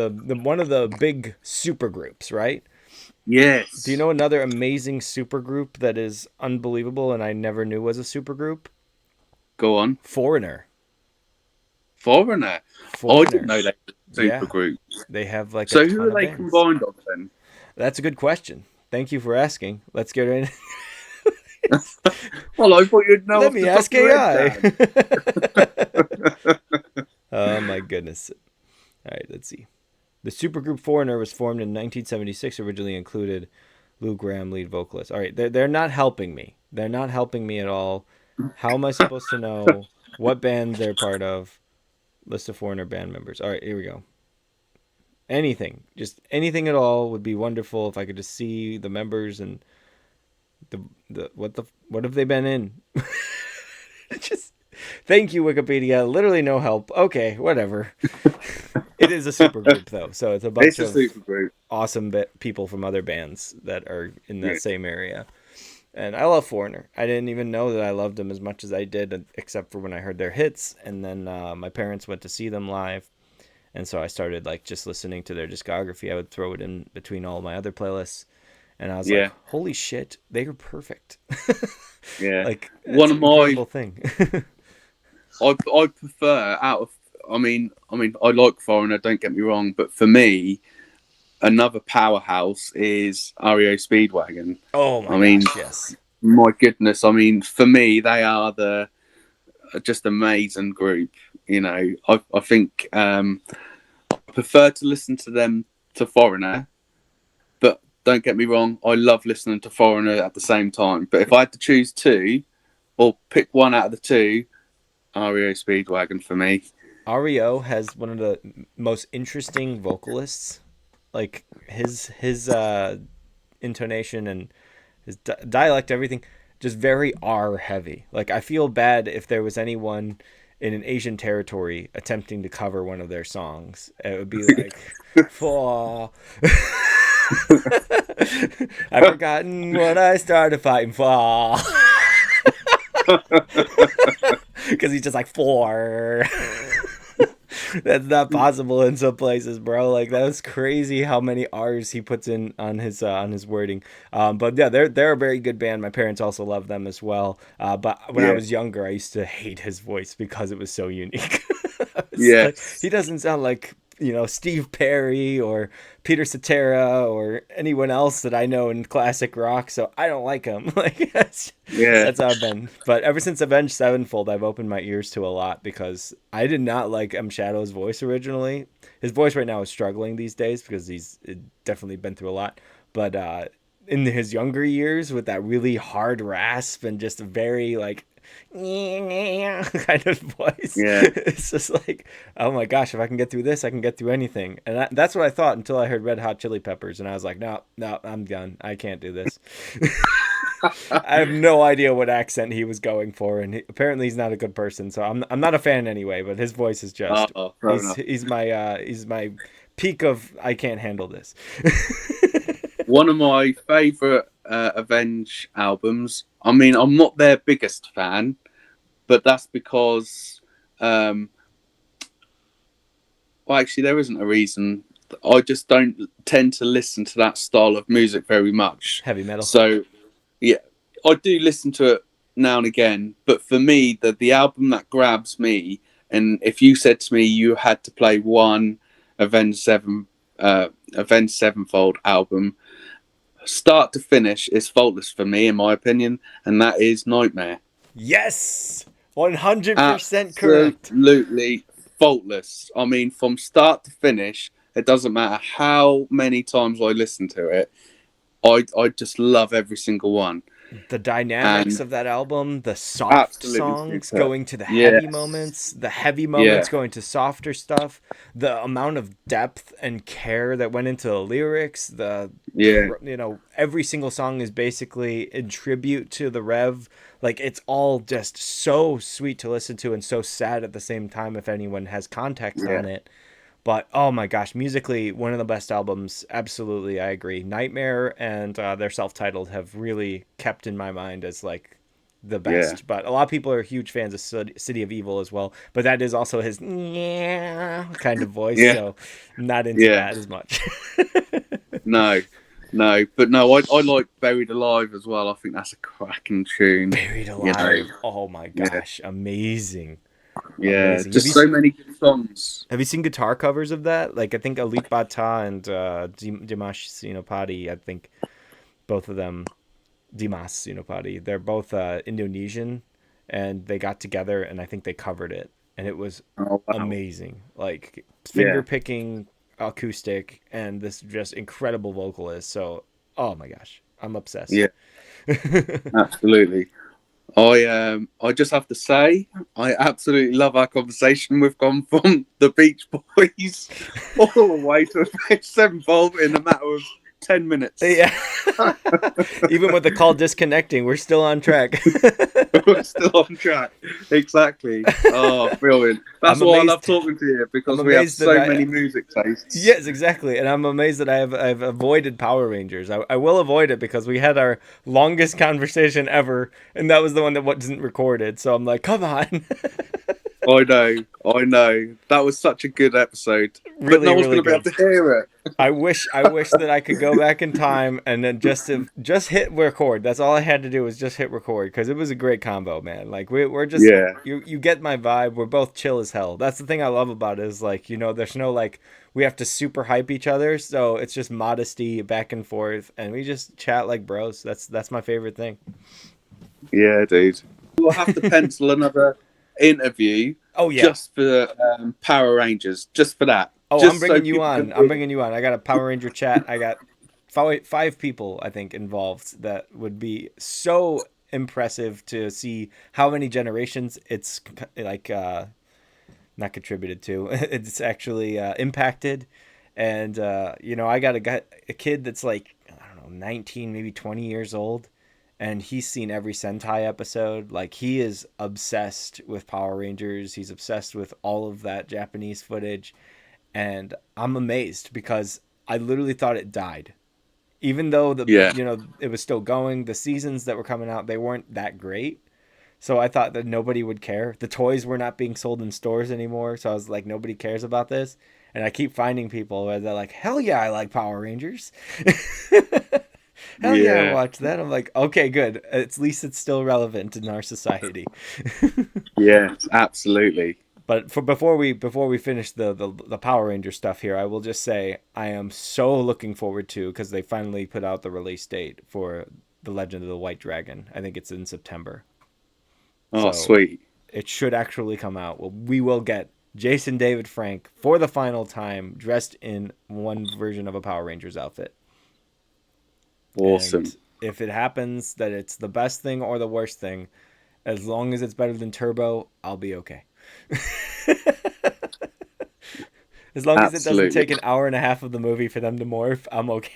the big super groups, right? Yes. Do you know another amazing super group that is unbelievable and I never knew was a super group? Go on. Foreigner. Foreigner. Oh, I didn't know they were a super Yeah. group. They have like So a who ton are of they bands. combined of then? That's a good question. Thank you for asking. Let's get right in. Well, I thought you'd know Let off me the top ask of your AI. head, Dan. Oh my goodness. All right, let's see. The supergroup Foreigner was formed in 1976. Originally included Lou Gramm, lead vocalist. All right, they're not helping me. They're not helping me at all. How am I supposed to know what band they're part of? List of Foreigner band members. All right, here we go. Anything, just anything at all would be wonderful if I could just see the members and what have they been in? Just thank you, Wikipedia. Literally no help. Okay, whatever. It is a super group though, so it's a bunch It's a of super group. awesome people from other bands that are in that Yeah. same area. And I love Foreigner. I didn't even know that I loved them as much as I did, except for when I heard their hits. And then my parents went to see them live, and so I started like just listening to their discography. I would throw it in between all my other playlists, and I was Yeah. like, "Holy shit, they are perfect!" Yeah. Like One it's of an my incredible thing. I prefer out of I like Foreigner, don't get me wrong, but for me, another powerhouse is REO Speedwagon. Oh my I mean, gosh, yes. my goodness, I mean, for me, they are the just amazing group. You know, I think I prefer to listen to them to Foreigner, but don't get me wrong, I love listening to Foreigner at the same time. But if I had to choose two, or pick one out of the two, REO Speedwagon for me. REO has one of the most interesting vocalists. Like his intonation and his dialect, everything, just very R heavy. Like I feel bad if there was anyone in an Asian territory attempting to cover one of their songs. It would be like, for I've forgotten what I started fighting for. Because he's just like, for. That's not possible in some places, bro. Like that was crazy how many R's he puts in on his wording. But yeah, they're a very good band. My parents also love them as well. But when I was younger, I used to hate his voice because it was so unique. Like, he doesn't sound like Steve Perry or Peter Cetera or anyone else that I know in classic rock, so I don't like him. Like that's how I've been. But ever since Avenged Sevenfold, I've opened my ears to a lot because I did not like M Shadow's voice originally. His voice right now is struggling these days because he's definitely been through a lot. But in his younger years, with that really hard rasp and just a very like kind of voice. It's just like, oh my gosh, if I can get through this, I can get through anything. And that's what I thought until I heard Red Hot Chili Peppers, and I was like, no, I'm done. I can't do this. I have no idea what accent he was going for, and apparently he's not a good person. So I'm not a fan anyway. But his voice is just he's my peak of I can't handle this. One of my favourite Avenge albums. I mean, I'm not their biggest fan, but that's because, well, actually, there isn't a reason. I just don't tend to listen to that style of music very much. Heavy metal. So, yeah, I do listen to it now and again. But for me, the album that grabs me, and if you said to me you had to play one Avenged Sevenfold album, start to finish, is faultless for me, in my opinion, and that is Nightmare. Yes, 100% correct. Absolutely faultless. I mean, from start to finish, it doesn't matter how many times I listen to it. I just love every single one. The dynamics of that album, the soft songs going to the heavy moments, the heavy moments going to softer stuff, the amount of depth and care that went into the lyrics, every single song is basically in tribute to the Rev. Like it's all just so sweet to listen to and so sad at the same time if anyone has context on it. But oh my gosh, musically, one of the best albums. Absolutely, I agree. Nightmare and their self-titled have really kept in my mind as like the best. But a lot of people are huge fans of City of Evil as well. But that is also his kind of voice, so I'm not into that as much. No, but no, I like Buried Alive as well. I think that's a cracking tune. Buried Alive, oh my gosh, amazing. Yeah, just so many good songs. Have you seen guitar covers of that? Like I think Alit Bata and Dimash Sinopati, I think both of them, Dimas Sinopati, they're both Indonesian, and they got together and I think they covered it, and it was amazing. Like finger picking acoustic and this just incredible vocalist. So, oh my gosh, I'm obsessed. Yeah, absolutely. I just have to say, I absolutely love our conversation. We've gone from the Beach Boys all the way to Sevenfold in a matter of 10 minutes. Yeah. Even with the call disconnecting, we're still on track. We're still on track. Exactly. Oh, brilliant. That's why I love talking to you, because we have so many music tastes. Yes, exactly. And I'm amazed that I've avoided Power Rangers. I will avoid it because we had our longest conversation ever, and that was the one that wasn't recorded. So I'm like, come on. I know. That was such a good episode. Really, but no one's going to be able to hear it. I wish that I could go back in time and then just hit record. That's all I had to do was just hit record, because it was a great combo, man. Like we're just you get my vibe. We're both chill as hell. That's the thing I love about it, is like, there's no like we have to super hype each other. So it's just modesty back and forth, and we just chat like bros. That's my favorite thing. Yeah, dude. We'll have to pencil another interview. Just for Power Rangers, just for that. I'm bringing you on. I got a Power Ranger chat. I got five people I think involved that would be so impressive to see how many generations it's like not contributed to. It's actually impacted. And I got a kid that's like, I don't know, 19, maybe 20 years old, and he's seen every Sentai episode. Like, he is obsessed with Power Rangers. He's obsessed with all of that Japanese footage, and I'm amazed because I literally thought it died. Even though Yeah. it was still going, the seasons that were coming out, they weren't that great. So I thought that nobody would care. The toys were not being sold in stores anymore, so I was like, nobody cares about this. And I keep finding people where they're like, hell yeah, I like Power Rangers. Hell yeah, I Yeah. watched that. I'm like, okay, good. At least it's still relevant in our society. Yes, absolutely. But before we finish the Power Ranger stuff here, I will just say I am so looking forward to, because they finally put out the release date for The Legend of the White Dragon. I think it's in September. Oh, So sweet. it should actually come out. Well, we will get Jason David Frank for the final time dressed in one version of a Power Rangers outfit. Awesome. And if it happens that it's the best thing or the worst thing, as long as it's better than Turbo, I'll be okay. As long as it doesn't Absolutely. take an hour and a half of the movie for them to morph, I'm okay.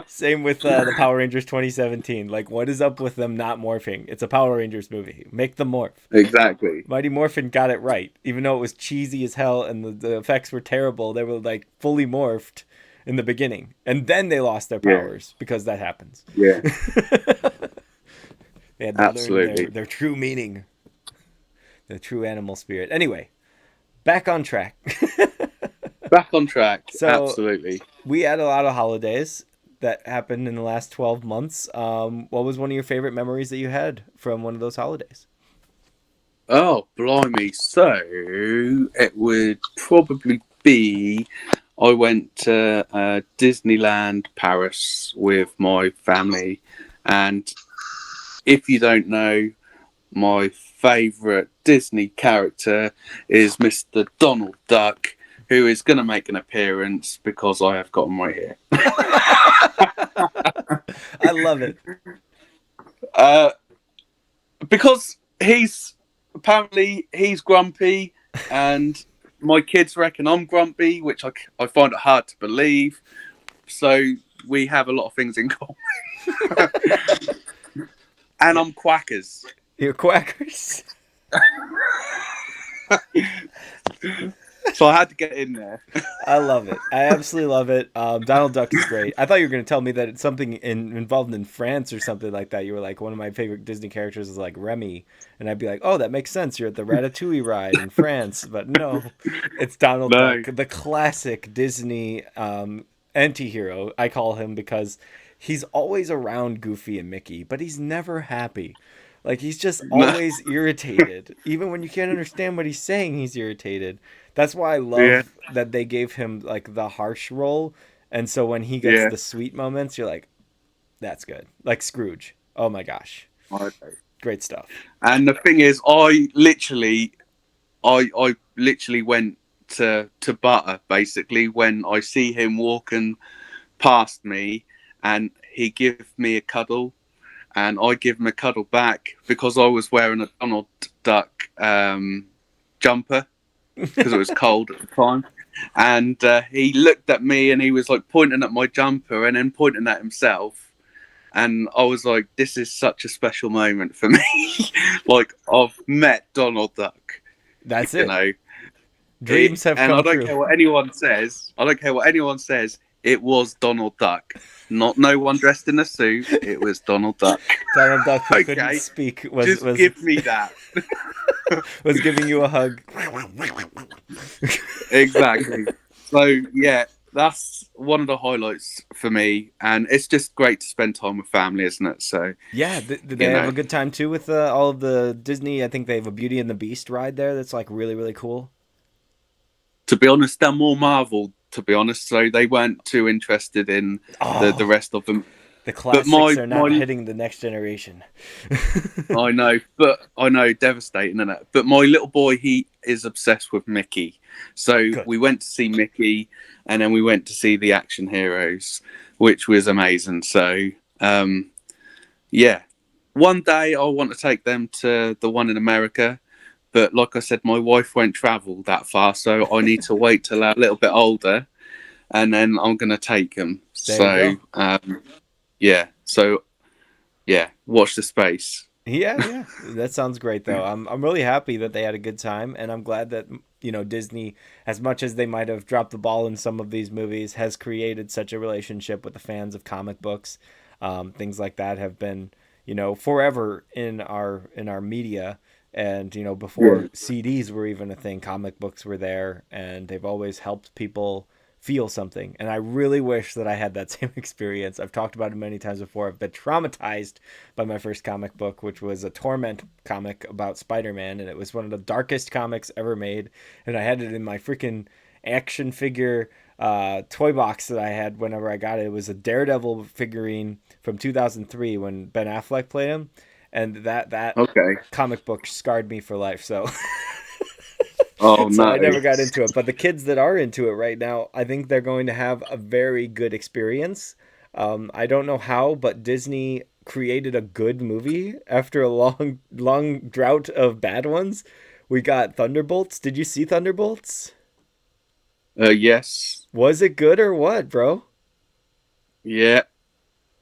Same with the Power Rangers 2017. Like, what is up with them not morphing? It's a Power Rangers movie. Make them morph. Exactly. Mighty Morphin got it right. Even though it was cheesy as hell and the effects were terrible, they were like fully morphed in the beginning. And then they lost their Yeah. powers because that happens. Yeah. They had to Absolutely. learn their true meaning, the true animal spirit. Anyway, back on track. Back on track. So Absolutely. we had a lot of holidays that happened in the last 12 months. What was one of your favorite memories that you had from one of those holidays? Oh, blimey. So it would probably be I went to Disneyland Paris with my family. And if you don't know, my favourite Disney character is Mr. Donald Duck, who is going to make an appearance because I have got him right here. I love it. Because he's grumpy, and my kids reckon I'm grumpy, which I find it hard to believe. So we have a lot of things in common. And I'm quackers. You're quackers. So I had to get in there. I love it. I absolutely love it. Donald Duck is great. I thought you were going to tell me that it's something involved in France or something like that. You were like, one of my favorite Disney characters is like Remy. And I'd be like, oh, that makes sense. You're at the Ratatouille ride in France. But no, it's Donald No. Duck, the classic Disney anti-hero. I call him because he's always around Goofy and Mickey, but he's never happy. Like, he's just always irritated. Even when you can't understand what he's saying, he's irritated. That's why I love that they gave him like the harsh role, and so when he gets the sweet moments, you're like, that's good. Like Scrooge. Oh my gosh, Okay. great stuff. And the thing is, I literally went to butter basically when I see him walking past me, and he give me a cuddle, and I give him a cuddle back because I was wearing a Donald Duck jumper because it was cold at the time. And he looked at me and he was like pointing at my jumper and then pointing at himself. And I was like, this is such a special moment for me. Like, I've met Donald Duck. That's you it. know. Dreams have and come I don't true. care what anyone says. I don't care what anyone says. It was Donald Duck. Not no one dressed in a suit. It was Donald Duck. Donald Duck, who Okay. couldn't speak, was Just give me that. was giving you a hug. Exactly. So yeah, that's one of the highlights for me, and it's just great to spend time with family, isn't it? So Yeah, did they have a good time too with all of the Disney? I think they have a Beauty and the Beast ride there that's like really, really cool. to be honest, they're more Marvel. To be honest, so they weren't too interested in the rest of them. The But classics are not hitting the next generation. I know, devastating, isn't it? But my little boy, he is obsessed with Mickey. So Good. we went to see Mickey, and then we went to see the Action Heroes, which was amazing. So, yeah, one day I want to take them to the one in America. But like I said, my wife won't travel that far, so I need to wait till they're a little bit older, and then I'm going to take them. There you So, go. yeah. So, yeah, watch the space. Yeah, yeah. That sounds great though. I'm really happy that they had a good time, and I'm glad that Disney, as much as they might have dropped the ball in some of these movies, has created such a relationship with the fans of comic books. Things like that have been, forever in our media, and Yeah. before CDs were even a thing, comic books were there, and they've always helped people feel something. And I really wish that I had that same experience. I've talked about it many times before. I've been traumatized by my first comic book, which was a Torment comic about Spider-Man, and it was one of the darkest comics ever made. And I had it in my freaking action figure toy box that I had whenever I got it. It was a Daredevil figurine from 2003 when Ben Affleck played him, and that Okay. comic book scarred me for life. So Oh so no. I never got into it. But the kids that are into it right now, I think they're going to have a very good experience. I don't know how, but Disney created a good movie after a long, long drought of bad ones. We got Thunderbolts. Did you see Thunderbolts? Yes. Was it good or what, bro? Yeah.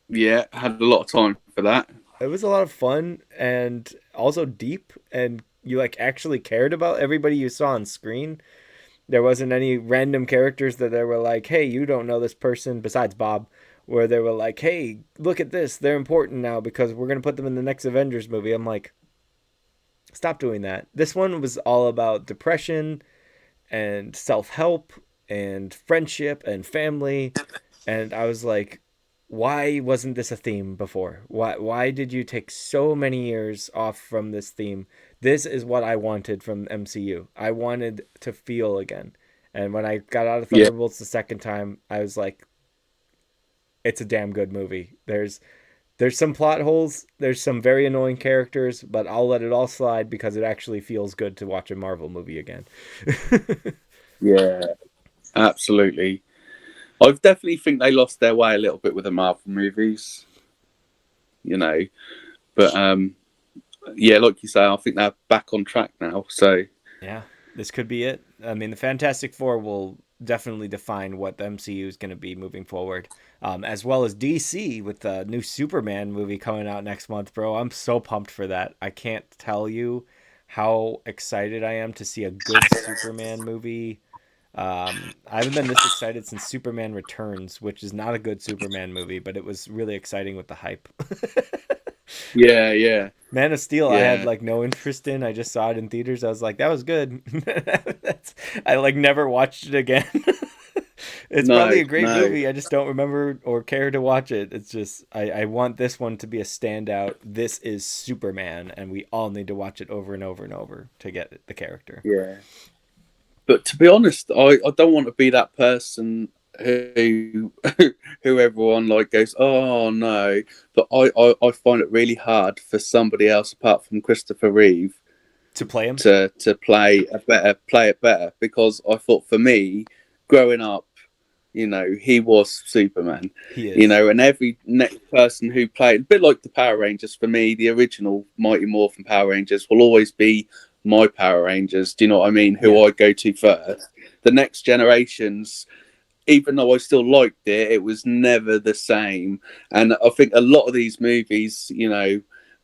Yeah. Had a lot of time for that. It was a lot of fun and also deep, and you like actually cared about everybody you saw on screen. There wasn't any random characters that they were like, hey, you don't know this person besides Bob, where they were like, hey, look at this. They're important now because we're going to put them in the next Avengers movie. I'm like, stop doing that. This one was all about depression and self help and friendship and family. And I was like, why wasn't this a theme before? Why did you take so many years off from this theme? This is what I wanted from MCU. I wanted to feel again. And when I got out of Yeah. Thunderbolts the second time, I was like, it's a damn good movie. There's some plot holes, there's some very annoying characters, but I'll let it all slide because it actually feels good to watch a Marvel movie again. Yeah. Absolutely. I definitely think they lost their way a little bit with the Marvel movies. You know, but yeah, like you say, I think they're back on track now. So Yeah, this could be it. I mean, the Fantastic Four will definitely define what the MCU is going to be moving forward, as well as DC with the new Superman movie coming out next month, bro. I'm so pumped for that. I can't tell you how excited I am to see a good Superman movie. I haven't been this excited since Superman Returns, which is not a good Superman movie, but it was really exciting with the hype. yeah, yeah, Man of Steel, I had yeah. like no interest in. I just saw it in theaters. I was like, that was good. I like never watched it again. It's No, probably a great no. movie. I just don't remember or care to watch it. It's just I want this one to be a standout. This is Superman, and we all need to watch it over and over and over to get the character. Yeah. But to be honest, I don't want to be that person who who everyone like goes, oh no. But I find it really hard for somebody else apart from Christopher Reeve To play him, to play it better, because I thought for me, growing up, he was Superman. he is. And every next person who played, a bit like the Power Rangers for me, the original Mighty Morphin Power Rangers will always be my Power Rangers. Do you know what I mean? Who Yeah. I go to first. The next generations, even though I still liked it, it was never the same. And I think a lot of these movies,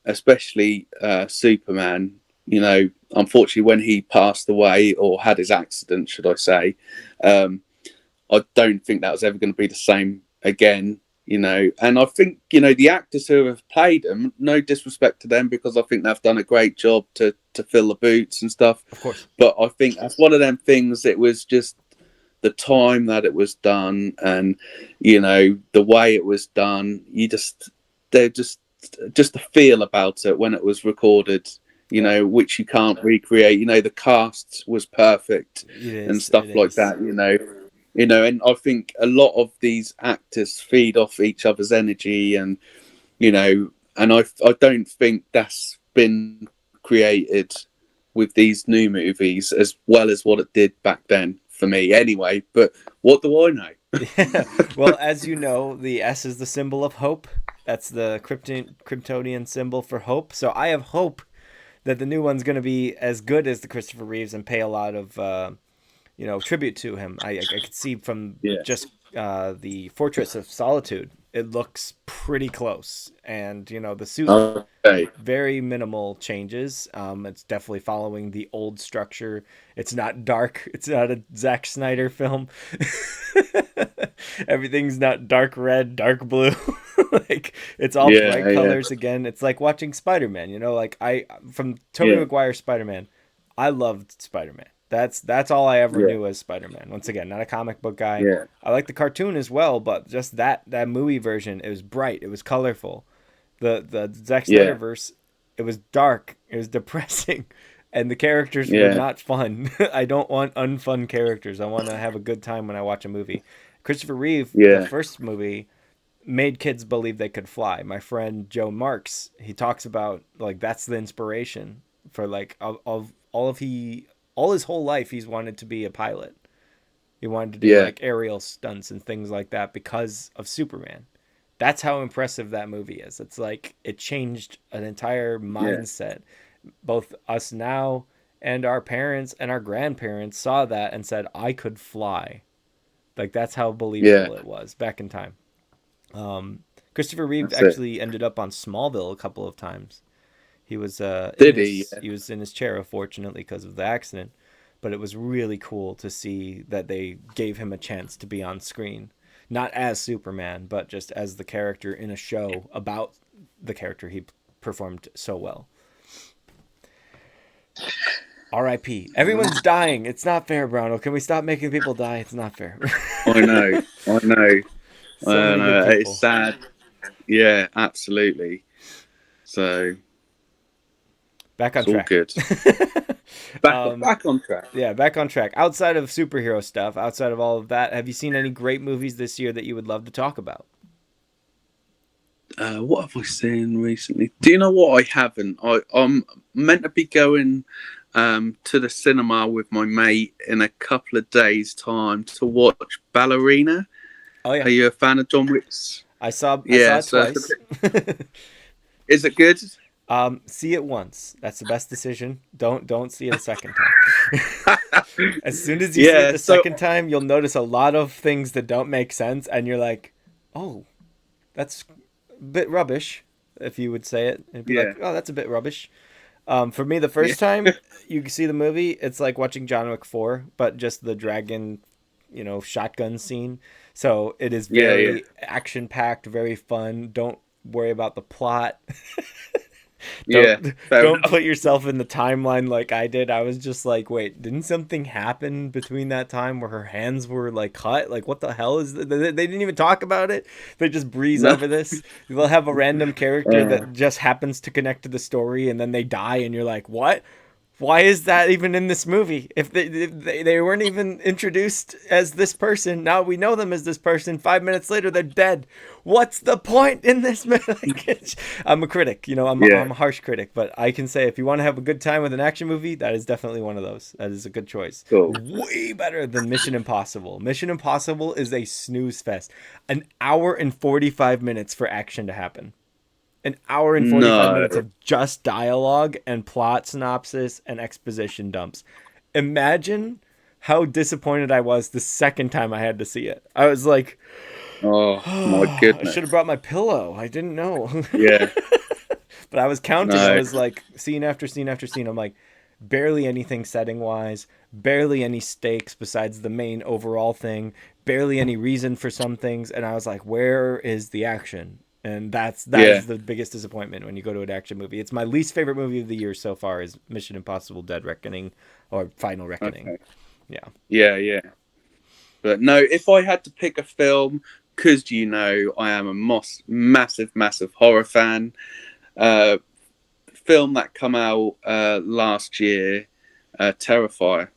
especially Superman, unfortunately when he passed away or had his accident, should I say, I don't think that was ever going to be the same again. And I think the actors who have played them, no disrespect to them, because I think they've done a great job to fill the boots and stuff. Of course. But I think that's one of them things. It was just the time that it was done, and the way it was done. They're just the feel about it when it was recorded. Yeah. Which you can't recreate. The cast was perfect It and is. stuff It like is. that. You know, and I think a lot of these actors feed off each other's energy, and you know, and I don't think that's been created with these new movies as well as what it did back then for me anyway. But what do I know? Yeah. Well, as you know, the S is the symbol of hope. That's the Kryptonian symbol for hope. So I have hope that the new one's going to be as good as the Christopher Reeves and pay a lot of tribute to him. I could see from Yeah. just the Fortress of Solitude, it looks pretty close, and the suit, Okay. very minimal changes. It's definitely following the old structure. It's not dark. It's not a Zack Snyder film. Everything's not dark red, dark blue. Like it's all Yeah, bright yeah, colors again. It's like watching Spider-Man. Like I from Tobey yeah, Maguire Spider-Man, I loved Spider-Man. That's all I ever yeah, knew as Spider-Man. Once again, not a comic book guy. yeah, I like the cartoon as well, but just that movie version, it was bright, it was colorful. The Zack Snyder yeah, verse, it was dark, it was depressing, and the characters were yeah, not fun. I don't want unfun characters. I want to have a good time when I watch a movie. Christopher Reeve, the yeah, first movie, made kids believe they could fly. My friend Joe Marks, he talks about like that's the inspiration for like of all his whole life he's wanted to be a pilot. He wanted to do yeah, like aerial stunts and things like that because of Superman. That's how impressive that movie is. It's like it changed an entire yeah, mindset. Both us now and our parents and our grandparents saw that and said, I could fly. Like that's how yeah. believable it was back in time. Um, Christopher Reeve That's it. actually ended up on Smallville a couple of times. He was Did he? Yeah. he was in his chair, unfortunately, because of the accident. But it was really cool to see that they gave him a chance to be on screen, not as Superman, but just as the character in a show about the character he performed so well. R.I.P. Everyone's dying. It's not fair, Browno. Can we stop making people die? It's not fair. I know. I know. So many good It's people. sad. Yeah, absolutely. So Back on it's all track. good. Back on track. Yeah, back on track. Outside of superhero stuff, outside of all of that, have you seen any great movies this year that you would love to talk about? What have I seen recently? Do you know what? I haven't. I'm meant to be going to the cinema with my mate in a couple of days' time to watch Ballerina. Oh yeah, Are you a fan of John Wick's? I saw Yeah, it so twice. is it good? See it once. That's the best decision. Don't see it a second time. As soon as you see it Yeah, the so second time, you'll notice a lot of things that don't make sense, and you're like, "Oh, that's a bit rubbish." If you would say it, it'd be yeah, like, "Oh, that's a bit rubbish." For me, the yeah, first time you see the movie, it's like watching John Wick 4, but just the dragon, shotgun scene. So it is yeah, yeah, very action packed, very fun. Don't worry about the plot. yeah. don't Fair don't enough. put yourself in the timeline like I did. I was just like, wait, didn't something happen between that time where her hands were like cut? Like what the hell is they didn't even talk about it. They just breeze No. over this. They'll have a random character Uh, that just happens to connect to the story and then they die and you're like, what? Why is that even in this movie? If they weren't even introduced as this person, now we know them as this person. 5 minutes later, they're dead. What's the point in this movie? I'm a critic, I'm yeah, a harsh critic, but I can say if you want to have a good time with an action movie, that is definitely one of those. That is a good choice. cool. Way better than Mission Impossible. Mission Impossible is a snooze fest. An hour and 45 minutes for action to happen. An hour and 45 No, minutes of just dialogue and plot synopsis and exposition dumps. Imagine how disappointed I was the second time I had to see it. I was like, oh my oh, I should goodness. have brought my pillow. I didn't know. Yeah, But I was counting. I no, was like, scene after scene after scene. I'm like, barely anything setting wise, barely any stakes besides the main overall thing, barely any reason for some things. And I was like, where is the action? And that yeah. is the biggest disappointment when you go to an action movie. It's my least favorite movie of the year so far is Mission Impossible Dead Reckoning or Final Reckoning. Okay, Yeah. yeah, yeah. But no, if I had to pick a film, because I am a massive, massive horror fan. Uh, Film that come out last year, Terrifier.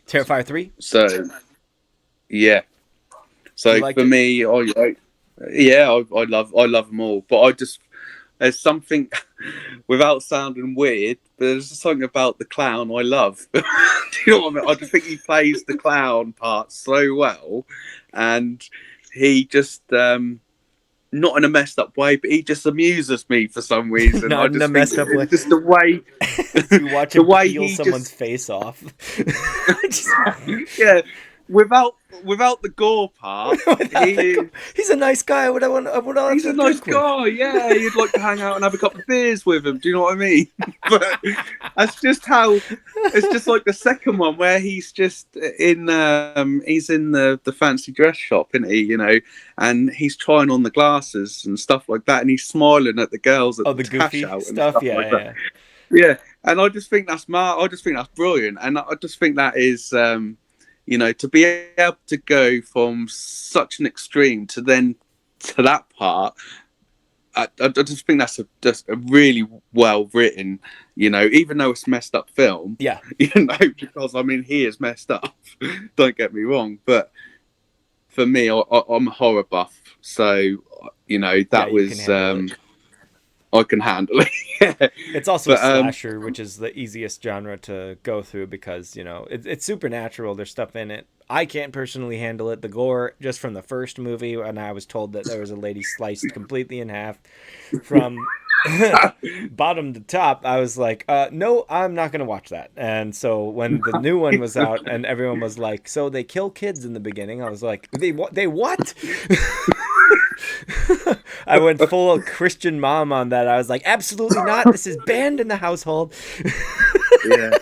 Terrifier 3? So yeah, You So liked for it? me, I love them all. But I just there's something without sounding weird, but there's something about the clown I love. Do you know what I mean? I just think he plays the clown part so well, and he just not in a messed up way, but he just amuses me for some reason. I Not in a just think messed up way. it's just the way As you watch the him way peel he someone's just face off. Just- yeah, without the gore part, without the he he's a nice guy. I would have he's a to nice drink with. guy. Yeah, you'd like to hang out and have a couple of beers with him. Do you know what I mean? But that's just how. It's just like the second one where he's in the fancy dress shop, isn't he? You know, and he's trying on the glasses and stuff like that, and he's smiling at the girls at Oh, the the cash goofy out and stuff. stuff Yeah, like that. yeah. Yeah, and I just think that's smart. I just think that's brilliant, and I just think that is, you know, to be able to go from such an extreme to then to that part. I just think that's just a really well written, you know, even though it's messed up film, Yeah. you know, because I mean he is messed up. Don't get me wrong, but for me, I'm a horror buff, so you know Yeah, that you can was handle it. I can handle it. Yeah. It's also a But slasher, which is the easiest genre to go through because, you know, it's supernatural. There's stuff in it. I can't personally handle it. The gore, just from the first movie, when I was told that there was a lady sliced completely in half from bottom to top, I was like, no, I'm not going to watch that. And so when the new one was out and everyone was like, so they kill kids in the beginning, I was like, they what? I went full Christian mom on that. I was like, absolutely not. This is banned in the household. yeah,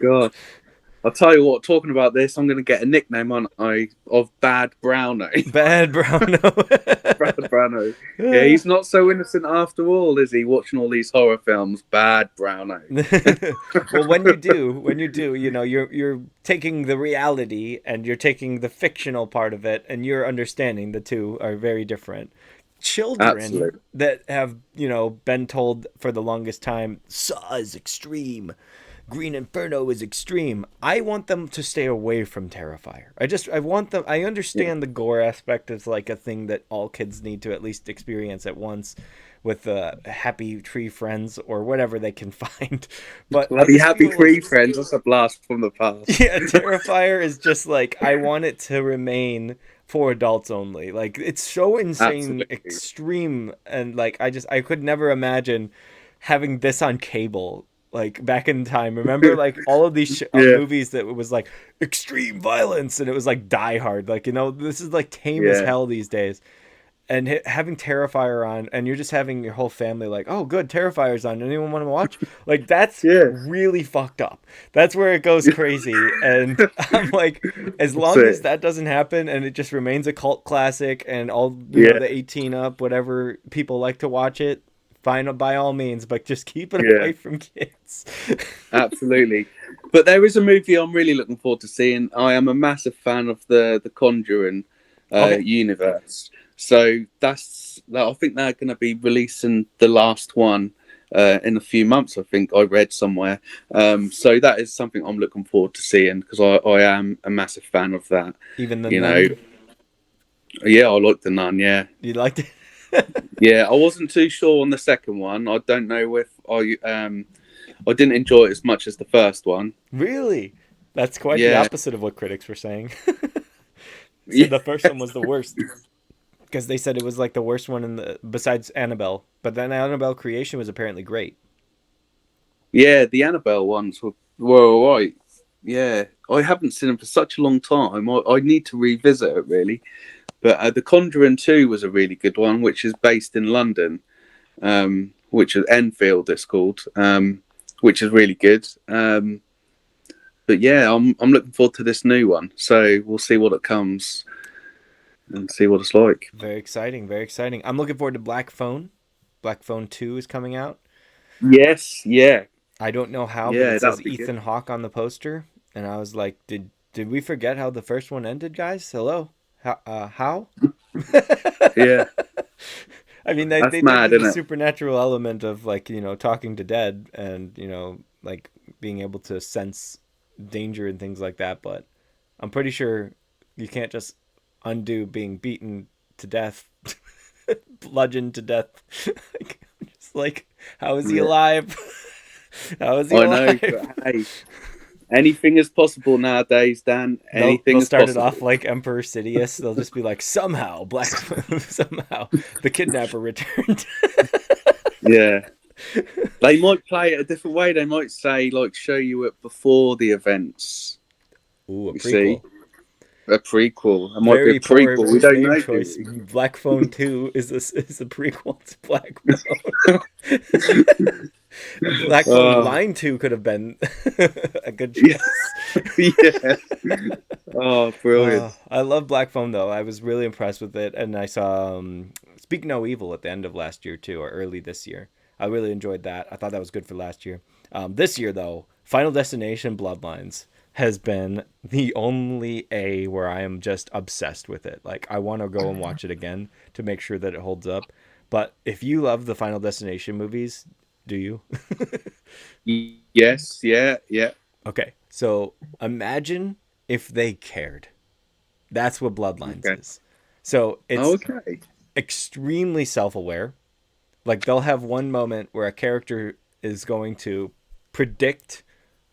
God. I'll tell you what, talking about this, I'm going to get a nickname on I of Bad Browno. Bad Bad Browno. Browno. Yeah, he's not so innocent after all, is he? Watching all these horror films, Bad Browno. Well, when you do, you know, you're taking the reality and you're taking the fictional part of it, and you're understanding the two are very different. Children Absolutely. that have, you know, been told for the longest time, Saw is extreme, Green Inferno is extreme. I want them to stay away from Terrifier. I want them. I Yeah. understand the gore aspect is like a thing that all kids need to at least experience at once, with happy tree friends or whatever they can find. But I Bloody just happy feel like, tree friends. That's a blast from the past. yeah, Terrifier is just like, I want it to remain for adults only. Like, it's so insane, Absolutely. extreme, and like I could never imagine having this on cable. Like back in time, remember like all of these Yeah, movies that it was like extreme violence, and it was like Die Hard. Like, you know, this is like tame as yeah, hell these days. And having Terrifier on, and you're just having your whole family like, oh, good, Terrifier's on. Anyone want to watch? Like, that's yeah. really fucked up. That's where it goes crazy. And I'm like, as That's long as it. that doesn't happen, and it just remains a cult classic, and all, you know, Yeah, the 18 up, whatever people like to watch it, fine by all means, but just keep it yeah. away from kids. Absolutely. But there is a movie I'm really looking forward to seeing. I am a massive fan of the Conjuring Okay. universe. So I think they're going to be releasing the last one in a few months. I think I read somewhere. So that is something I'm looking forward to seeing because I am a massive fan of that. Even the You know, nun, yeah, I like the Nun. Yeah, you liked it? yeah. I wasn't too sure on the second one. I don't know if I didn't enjoy it as much as the first one. Really? That's quite the Yeah, opposite of what critics were saying. Said yeah, the first one was the worst, because they said it was like the worst one in the besides Annabelle. But then Annabelle Creation was apparently great. yeah. The Annabelle ones were all right. Yeah, I haven't seen them for such a long time. I need to revisit it really. But The Conjuring 2 was a really good one, which is based in London, which is Enfield, it's called, which is really good. But yeah, I'm looking forward to this new one. So we'll see what it comes and see what it's like. Very exciting, very exciting. I'm looking forward to Black Phone. Black Phone 2 is coming out. Yes, yeah, I don't know how, but yeah, it says that'll be good. Ethan Hawke on the poster, and I was like, did we forget how the first one ended, guys? Hello, how? Yeah, I mean, that's they did mad, do the isn't it? supernatural element of, like, you know, talking to dead and, you know, like being able to sense danger and things like that, but I'm pretty sure you can't just undo being beaten to death, bludgeoned to death. Just like, how is he Yeah. alive? How is he I know, alive? but hey, anything is possible nowadays, Dan. Anything They'll is start it possible. off like Emperor Sidious. They'll just be like, somehow somehow the kidnapper returned. Yeah. They might play it a different way. They might say, like, show you it before the events. Ooh, a You see? prequel. A prequel. It might be a Very poor prequel. We don't name know, do choice. we? Black Phone 2 is a prequel to Black Phone. Black Phone Oh, Line 2 could have been a good yeah. choice. Yeah. Oh, brilliant. I love Black Phone though. I was really impressed with it, and I saw Speak No Evil at the end of last year too, or early this year. I really enjoyed that. I thought that was good for last year. This year though, Final Destination Bloodlines has been the only A where I am just obsessed with it. Like I want to go and watch it again to make sure that it holds up. But if you love the Final Destination movies, do you? Yes. Yeah. Yeah. Okay, so imagine if they cared. That's what Bloodlines Okay. is. So Oh, it's okay. extremely self-aware. Like they'll have one moment where a character is going to predict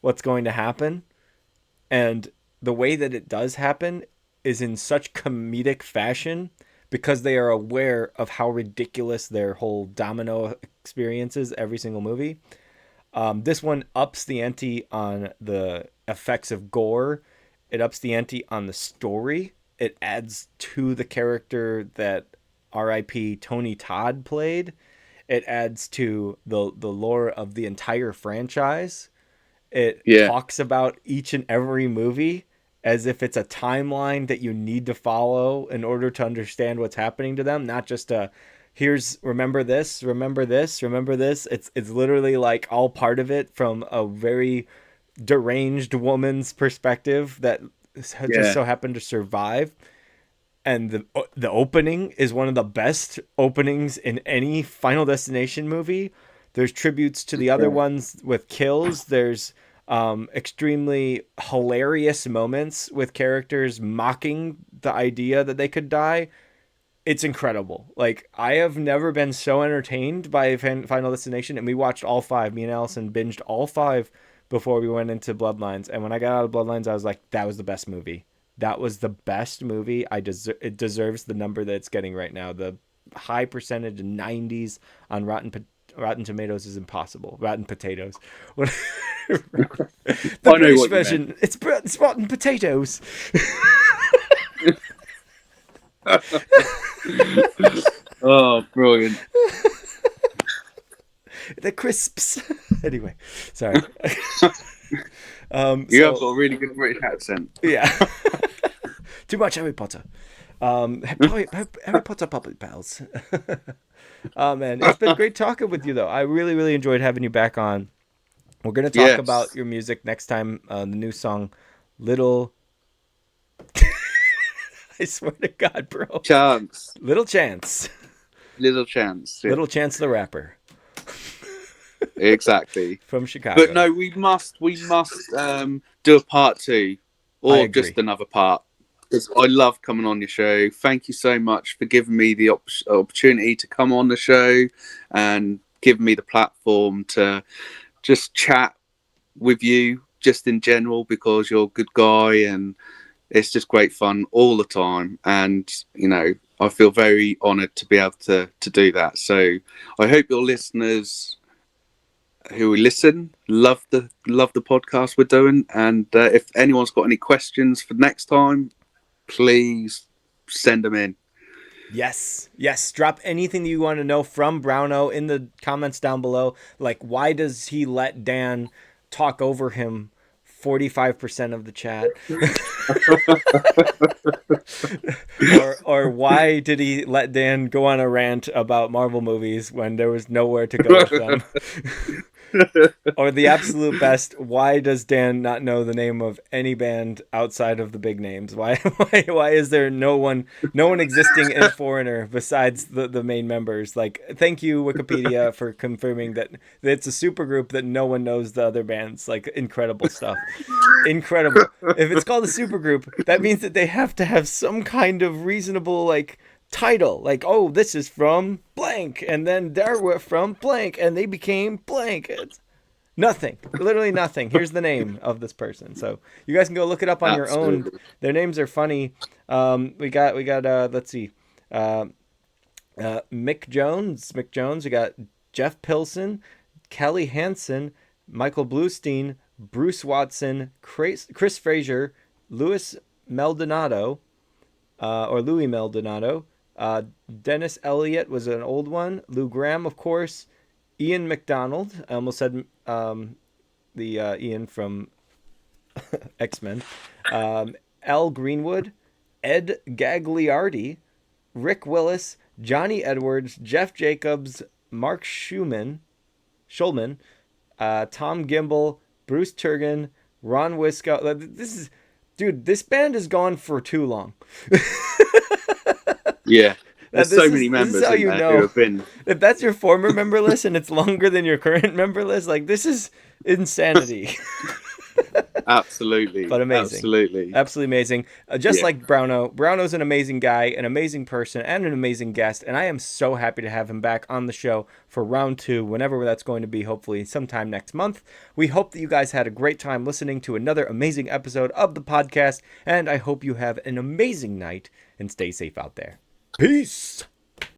what's going to happen, and the way that it does happen is in such comedic fashion because they are aware of how ridiculous their whole domino experience is every single movie. This one ups the ante on the effects of gore. It ups the ante on the story. It adds to the character that R.I.P. Tony Todd played. It adds to the lore of the entire franchise. It Yeah. talks about each and every movie as if it's a timeline that you need to follow in order to understand what's happening to them, not just a here's remember this, remember this, remember this. It's literally like all part of it from a very deranged woman's perspective that just Yeah. so happened to survive. And the opening is one of the best openings in any Final Destination movie. There's tributes to the other Okay. ones with kills. There's extremely hilarious moments with characters mocking the idea that they could die. It's incredible. Like I have never been so entertained by Final Destination, and we watched all five. Me and Allison binged all five before we went into Bloodlines. And when I got out of Bloodlines, I was like, that was the best movie. That was the best movie. It deserves the number that it's getting right now. The high percentage, 90s on Rotten Tomatoes is impossible. Rotten Potatoes. The I know British what you meant. version. It's Rotten Potatoes. Oh, brilliant. The crisps. Anyway, sorry. You have got a really good British accent. Yeah. Too much Harry Potter. Harry Potter puppet pals. Oh man, it's been great talking with you though. I really, really enjoyed having you back on. We're gonna talk Yes. about your music next time. The new song, Little. I swear to God, bro. Chance. Little Chance. Little chance. Yeah. Little Chance the rapper Exactly. from Chicago. But no, we must do a part 2 I or agree. just another part. Because I love coming on your show. Thank you so much for giving me the opportunity to come on the show and giving me the platform to just chat with you just in general, because you're a good guy and it's just great fun all the time. And, you know, I feel very honoured to be able to do that. So I hope your listeners who listen love the podcast we're doing. And if anyone's got any questions for next time, please send them in. Yes. Drop anything that you want to know from Browno in the comments down below. Like, why does he let Dan talk over him 45% of the chat? or why did he let Dan go on a rant about Marvel movies when there was nowhere to go with them? Or the absolute best, why does Dan not know the name of any band outside of the big names? Why is there no one existing in Foreigner besides the main members? Like, thank you Wikipedia for confirming that it's a supergroup that no one knows the other bands. Like, incredible stuff. Incredible. If it's called a supergroup, that means that they have to have some kind of reasonable, like, title, like, oh, this is from blank, and then they're from blank, and they became blank. It's nothing, literally nothing. Here's the name of this person, so you guys can go look it up on your own. Absolutely. Their names are funny. We got let's see, Mick Jones. We got Jeff Pilson, Kelly Hansen, Michael Bluestein, Bruce Watson, Chris Frazier, Louis Maldonado, or Louis Maldonado. Dennis Elliott was an old one. Lou Graham, of course. Ian McDonald. I almost said the Ian from X-Men. Al Greenwood. Ed Gagliardi. Rick Willis. Johnny Edwards. Jeff Jacobs. Mark Schulman. Tom Gimbel. Bruce Turgan. Ron Wisco. This band has gone for too long. Yeah, there's so many members in there who have been. If that's your former member list and it's longer than your current member list, like, this is insanity. Absolutely, but amazing, absolutely amazing. Just like Browno. Browno's an amazing guy, an amazing person, and an amazing guest, and I am so happy to have him back on the show for round 2, whenever that's going to be. Hopefully, sometime next month. We hope that you guys had a great time listening to another amazing episode of the podcast, and I hope you have an amazing night and stay safe out there. Peace.